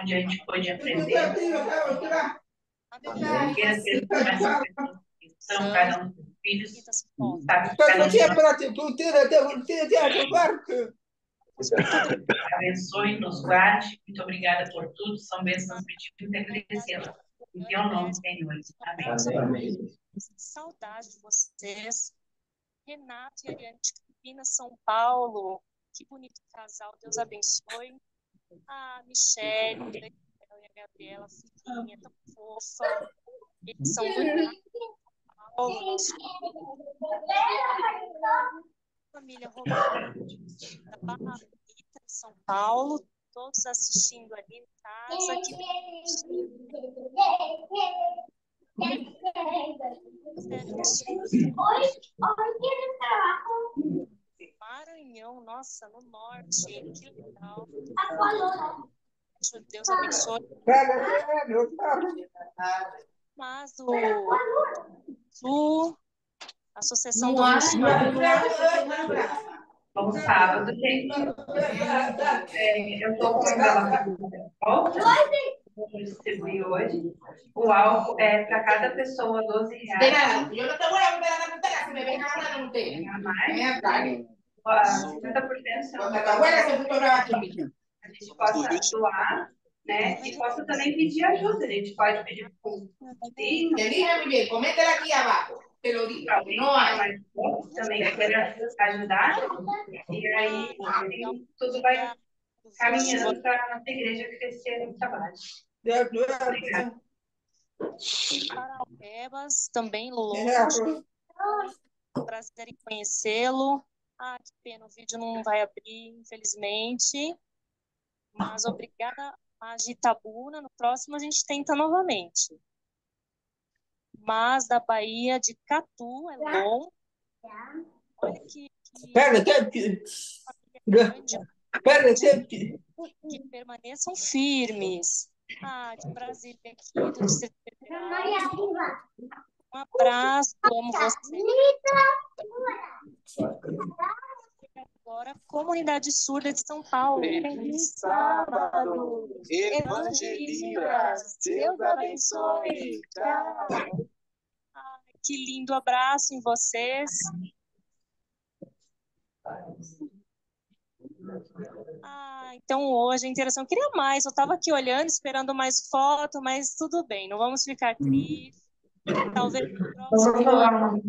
Onde a gente pôde aprender. São cada um dos filhos. Abençoe, nos guarde. Muito obrigada por tudo. São bênçãos pedidas e agradecemos. Em teu nome, Senhor. Amém. Saudade de vocês. Renato e Ariane de Campinas, São Paulo. Que bonito casal. Deus abençoe. A Michelle, a Gabriela, filhinha, tão fofa. Eles são do São Paulo, nosso família Romana, da Barra Bonita, São Paulo. todos assistindo ali em casa. Que Maranhão, nossa, no norte, que legal. Deus abençoe. Mas o Sul, Associação No do Rio Sul. No sábado, gente. Eu estou com embalação de álcool. Vou distribuir hoje. O álcool é para cada pessoa R$ 12. Eu não te voy a volver a dar tutela, se me venga a dar tutela. A mais. Venga acá. 50% serão Cuando te abuelas se fue a aquí. a gente possa doar, né? E possa também pedir ajuda. A gente pode pedir para o vizinho, Te dije muy bien, cométela aquí abajo. Te lo digo. para alguém No hay. mais também queira ajudar. E aí tudo vai caminhando para a nossa igreja crescer no trabalho. Obrigada. Paraupebas, também longe. Prazer em conhecê-lo. Ah, que pena, o vídeo não vai abrir, infelizmente. Mas obrigada a Gitabuna. No próximo a gente tenta novamente. Mas da Bahia de Catu, é longe. Olha que permaneçam firmes. Ah, de Brasília aqui, do Distrito Federal. Um abraço, amo você. Agora, Comunidade Surda de São Paulo. Feliz sábado. Evangelistas, Deus abençoe. Tchau. Que lindo abraço em vocês. Então hoje a interação. Eu queria mais, eu estava aqui olhando, esperando mais foto, mas tudo bem, não vamos ficar tristes. Talvez no próximo ano.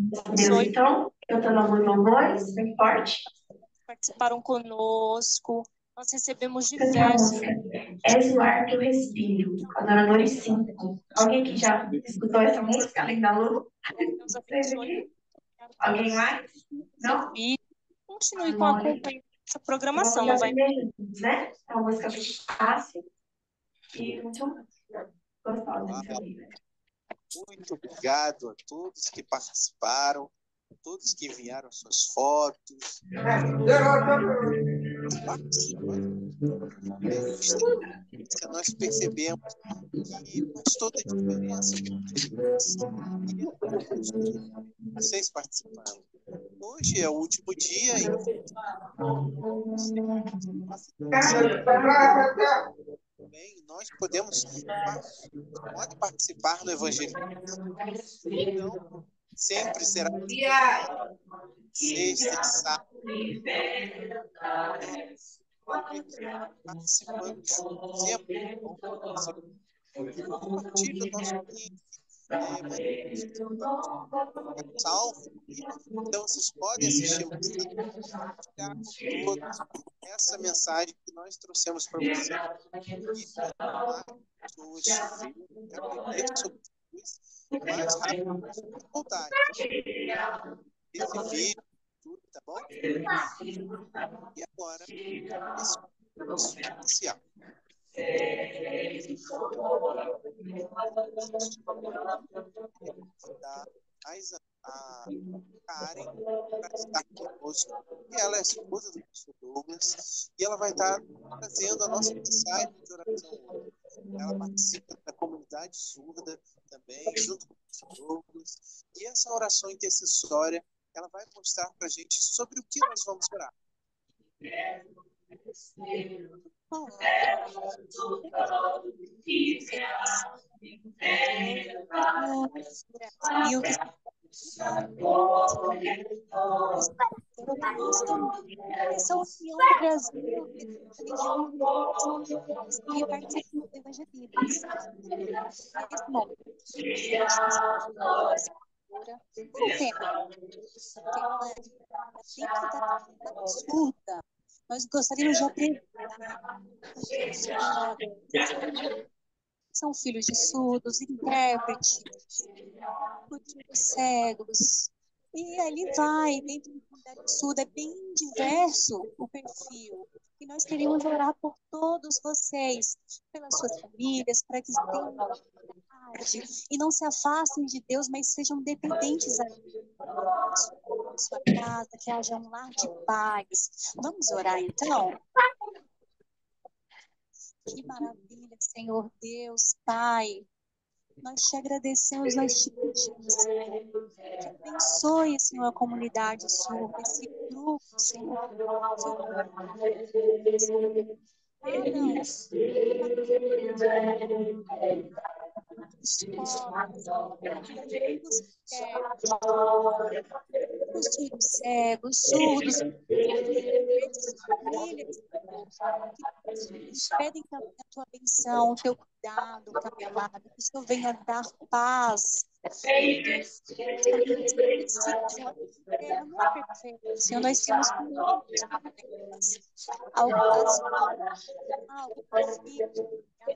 Então, eu estou no número 2, bem forte. Participaram conosco. Nós recebemos diversos. És o ar que eu respiro, Adoradores 5. Alguém que já escutou essa música, além da Lu? Alguém mais? Não? Continue com a essa programação. Não vai... né? É uma música bem fácil e muito gostosa de ouvir. Muito obrigado a todos que participaram, todos que enviaram suas fotos. Nós percebemos que faz toda a diferença vocês participando. Hoje é o último dia e bem, nós pode participar do Evangelho. Então, sempre será sexta e sábado. Participando juntos, sempre compartilhe o nosso link, salvo, então vocês podem assistir todos essa mensagem que nós trouxemos para vocês. E aprender sobre Jesus o mais rápido possível voltar. Esse vídeo, tudo, tá bom? E agora, esse especial. A Karen para estar conosco, e ela é esposa do pastor Douglas, e ela vai estar trazendo a nossa mensagem de oração hoje. Ela participa da comunidade surda também, junto com o pastor Douglas, e essa oração intercessória, ela vai mostrar para a gente sobre o que nós vamos orar. Sou o Fion do Brasil, e participo do Evangelistas. Nesse momento, surda, nós gostaríamos de apresentar. São filhos de surdos, intérpretes, cegos. E ali vai, dentro da comunidade Absurdo, é bem diverso o perfil. E nós queremos orar por todos vocês, pelas suas famílias, para que tenham liberdade e não se afastem de Deus, mas sejam dependentes a sua casa, que haja um lar de paz. Vamos orar então? Que maravilha, Senhor Deus, Pai. Nós te agradecemos, nós te pedimos, Senhor, que abençoe, Senhor, a comunidade surda, esse grupo, Senhor. Os filhos cegos, surdos, famílias, que pedem também a tua benção, o teu cuidado, Pai amado, que o Senhor venha dar paz. Famílias que precisam, a terra não é perfeita, Senhor, nós temos muitos problemas,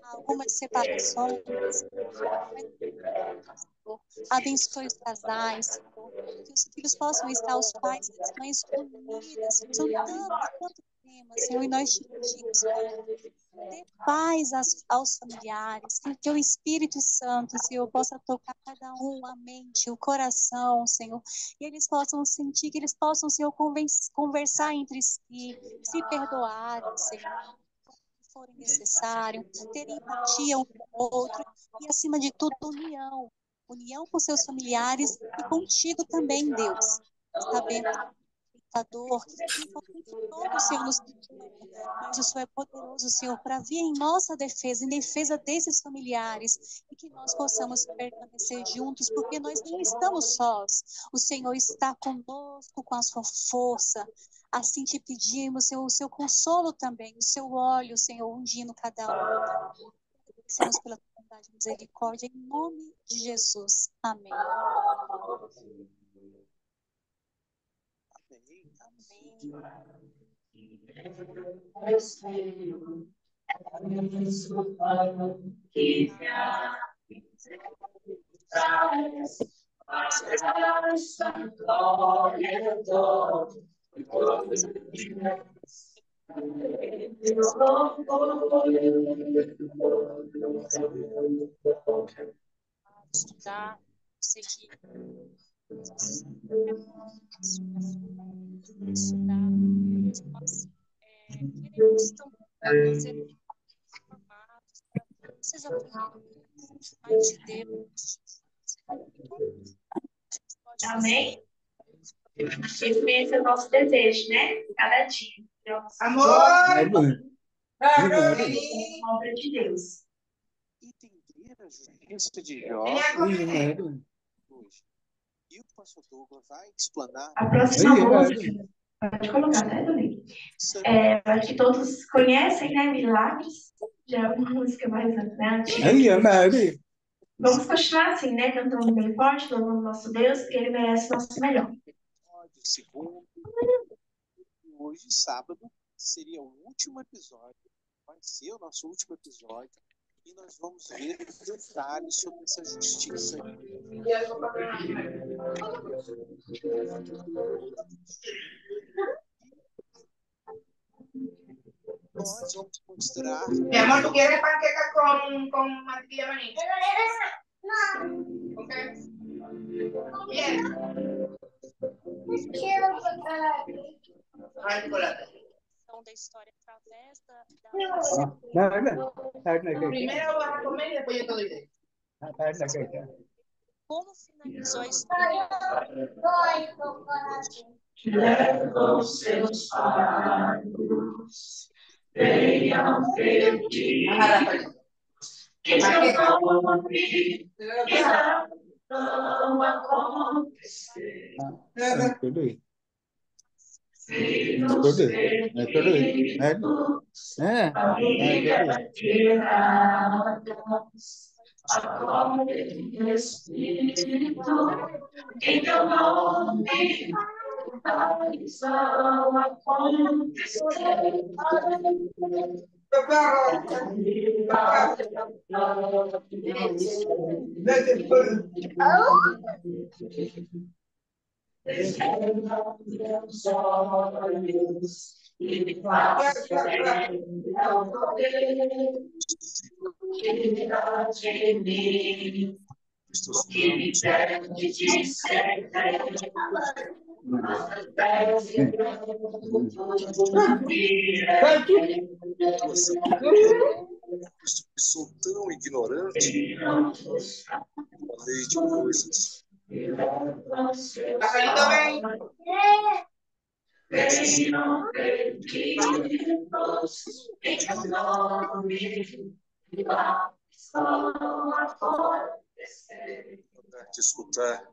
algumas separações, abençoe os casais, Senhor, que os filhos possam estar, os pais e as mães unidas. São tantos temas, Senhor, e nós te pedimos, Pai, dê paz aos familiares, que o Espírito Santo, Senhor, possa tocar cada um, a mente, o coração, Senhor, e eles possam sentir, que eles possam, Senhor, conversar entre si, se perdoarem, Senhor, se forem necessário, ter empatia um com o outro e, acima de tudo, união com seus familiares e contigo também, Deus. Sabemos que todo Senhor nos ama, mas o Senhor é poderoso, Senhor, para vir em nossa defesa, em defesa desses familiares, e que nós possamos permanecer juntos, porque nós não estamos sós. O Senhor está conosco com a sua força. Assim te pedimos, Senhor, o seu consolo também, o seu óleo, Senhor, ungindo cada um. Agradecemos pela tua bondade e misericórdia, em nome de Jesus. Amém. Estudar, seguir, estudar, nós queremos também ser informados, vocês aprenderem mais de Deus. Amém? Esse é o nosso desejo, né? Cada dia. Amor! Obra de Deus. Entender a justiça de Jó hoje. E o pastor Douglas vai explanar. A próxima música, pode colocar, né, Domingo? Acho que todos conhecem, né? Milagres. Já é uma música mais antiga. Vamos continuar assim, né? Cantando bem forte, louvando nosso Deus, porque Ele merece o nosso melhor. Segundo, hoje, sábado, seria o último episódio, vai ser o nosso último episódio, e nós vamos ver detalhes sobre essa justiça. Nós vamos mostrar. Mi amor, ¿tú quieres panqueca con mantequilla maní? No. Ok. Bien. Da história através da Primero vas a comer y después yo te doy idea. Como finalizou a história? Leva os seus fardos, venham ver que seu nome não acontecer. Família tiradas, acolhe Espírito, em teu nome vão acontecer. Sou tão ignorante. Falei de coisas. Te escutar.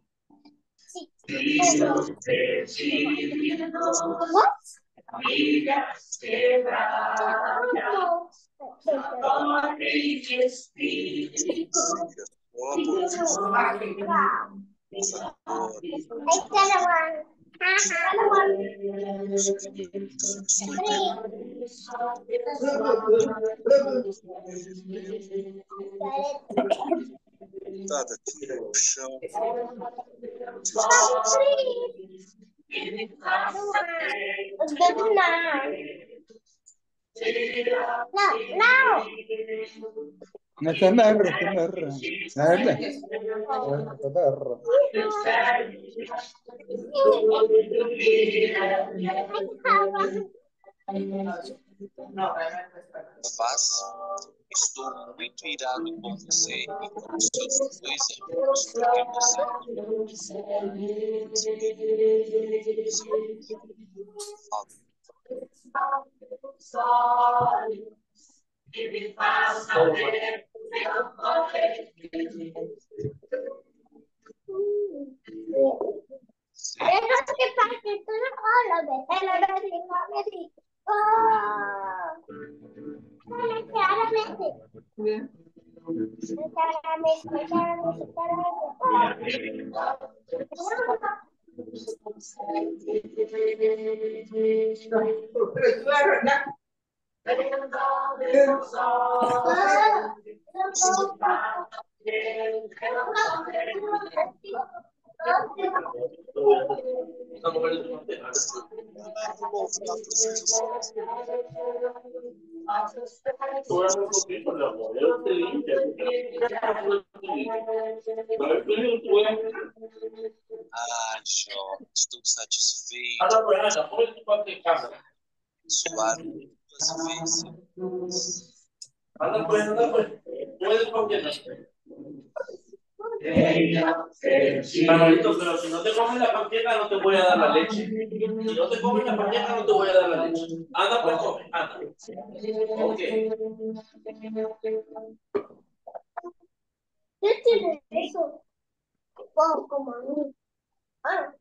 Tá daqui no chão. نتمر هذا نتمر Paz, estou muito irado com você e com os seus dois irmãos, porque Jó, estou satisfeito. Suar duas vezes. Manolito, pero si no te comes la panqueca no te voy a dar la leche. Si no te comes la panqueca no te voy a dar la leche. Anda, pues come, anda. Ok. ¿Qué tiene eso? Como a mí. Ah.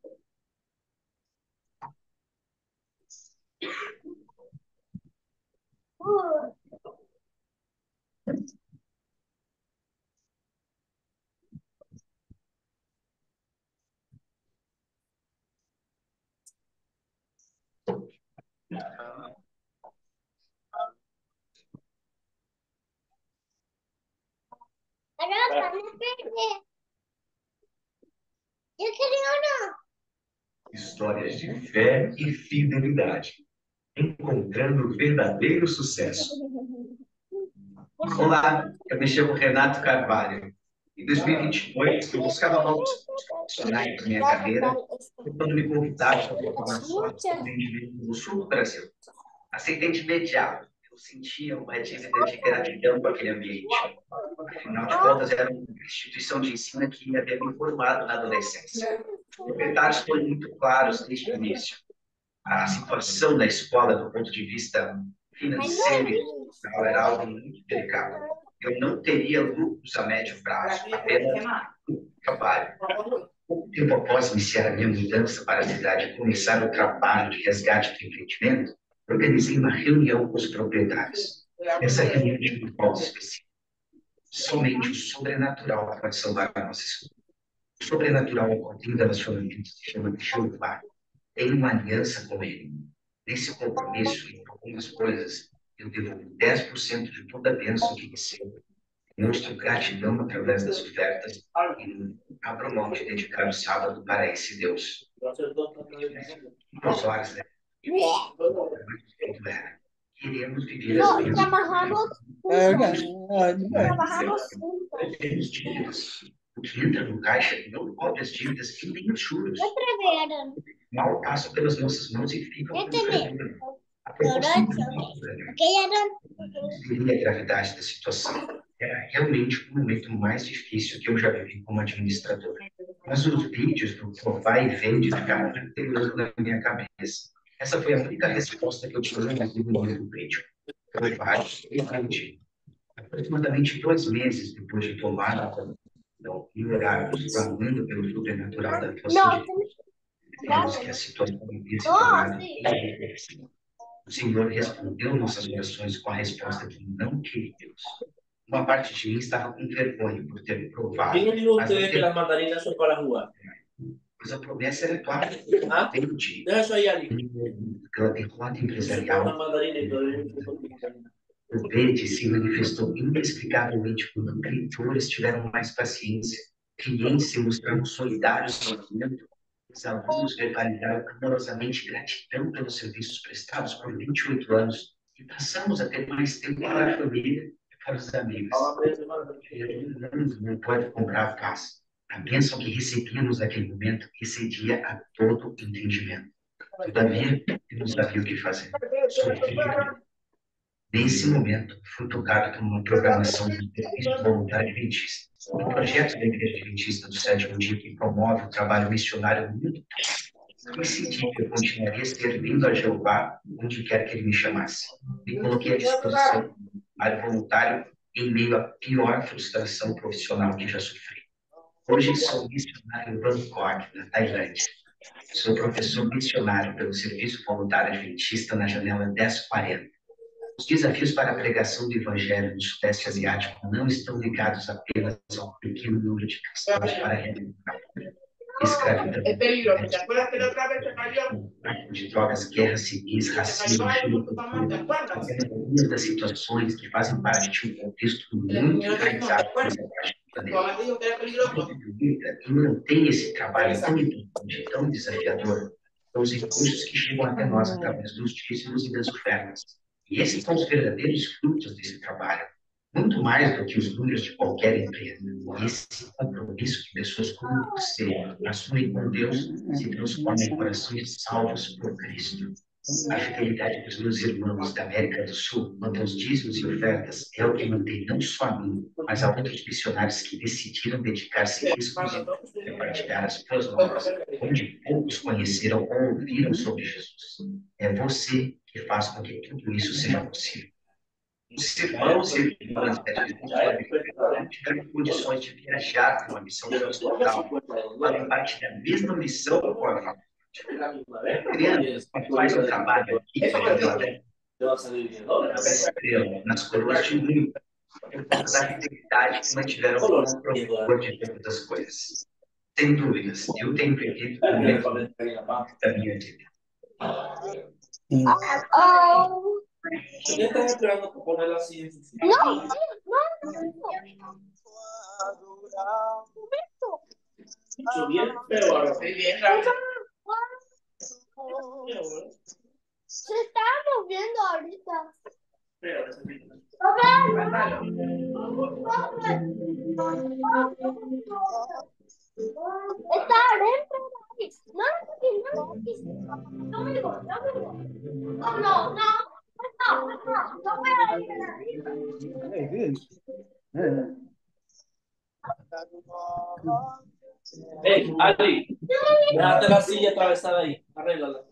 Histórias de fé e fidelidade, encontrando o verdadeiro sucesso. Olá, eu me chamo Renato Carvalho. Em 2022, eu buscava novos profissionais na minha carreira, e quando me convidaram para formar fotos de atendimento no sul do Brasil. Aceitei de imediato. Eu sentia uma dívida de gratidão com aquele ambiente. Afinal de contas, era uma instituição de ensino que me havia me formado na adolescência. Os detalhes foram muito claros desde o início. A situação da escola, do ponto de vista financeiro e social, era algo muito delicado. Eu não teria lucros a médio prazo, apenas trabalho. Pouco tempo após iniciar a minha mudança para a cidade e começar o trabalho de resgate do empreendimento, organizei uma reunião com os proprietários. Essa reunião tinha um ponto específico. Somente o sobrenatural pode salvar a nossa escola. O sobrenatural encontrando das famílias se chama Jeová. Tem uma aliança com ele. Nesse compromisso, em algumas coisas, eu devolvo 10% de toda a bênção que recebo. Mostro gratidão através das ofertas e abro mão de dedicar o sábado para esse Deus. Duas horas, né? Queremos viver as bênçãos. Temos dívidas. O que entra no caixa não cobre as dívidas e nem os juros. Mal passa pelas nossas mãos e fica com o a proporção seria a gravidade da situação. Era realmente o momento mais difícil que eu já vivi como administrador. Mas os vídeos do vai e vende ficaram martelando na minha cabeça. Essa foi a única resposta que eu tinha naquele momento do vídeo. Vai e vende. Aproximadamente 2 meses depois de tomar a decisão e horários, clamando pelo sobrenatural da atuação de Deus, vemos que a situação havia se tornado irreversível. O Senhor respondeu nossas orações com a resposta que não queríamos. Uma parte de mim estava com vergonha por ter provado. ¿Quién dijo ustedes que las mandarinas son para jugar? Pois a promessa era clara. ¿Ah? Entendi. Deja eso ahí, Ali. Pela derrota empresarial, Una mandarina y todo. o verde se manifestou inexplicavelmente quando credores tiveram mais paciência, clientes se mostraram solidários no momento, os alunos verbalizaram amorosamente gratidão pelos serviços prestados por 28 anos e passamos a ter mais tempo para a família e para os amigos. Não pode comprar paz. A bênção que recebíamos naquele momento excedia a todo entendimento. Todavia, eu não sabia o que fazer. Nesse momento, fui tocado por uma programação do Serviço Voluntário Adventista, um projeto da Igreja Adventista do Sétimo Dia que promove o trabalho missionário no mundo. Decidi que eu continuaria servindo a Jeová onde quer que ele me chamasse. Me coloquei à disposição do trabalho voluntário em meio à pior frustração profissional que já sofri. Hoje sou missionário em Bangkok, na Tailândia. Sou professor missionário pelo Serviço Voluntário Adventista na janela 1040. Os desafios para a pregação do Evangelho no Sudeste Asiático não estão ligados apenas ao pequeno número de cristãos para realizar escravidão, de drogas, guerras civis, racismo, algumas das situações que fazem parte de um contexto muito enraizado nessa parte do planeta. E mantém esse trabalho tão importante, tão desafiador, são os recursos que chegam até nós através dos dízimos e das ofertas. E esses são os verdadeiros frutos desse trabalho, muito mais do que os números de qualquer empresa. Esse compromisso que pessoas como você assumem com Deus se transforma em corações salvos por Cristo. A fidelidade dos meus irmãos da América do Sul quanto aos dízimos e ofertas é o que mantém não só a mim, mas a outros missionários que decidiram dedicar-se exclusivamente a partilhar as boas novas, onde poucos conheceram ou ouviram sobre Jesus. É você que faz com que tudo isso seja possível. Os irmãos e irmãs tiveram condições de viajar com uma missão transcultural, fazem parte da mesma missão com a vida. Faz um trabalho aqui nas coroas de mundo, por conta da fidelidade que mantiveram como provedor de todas as coisas. Sem dúvidas, eu tenho vivido o momento da minha vida. ¿Qué estás esperando por ponerla así? No, Mucho bien, pero ahora estoy bien rápido. se está moviendo ahorita. Pero ahora estoy bien. Está adentro. No me voy. No puedo ir Hey, Ali, déjate la silla atravesada ahí, arréglala.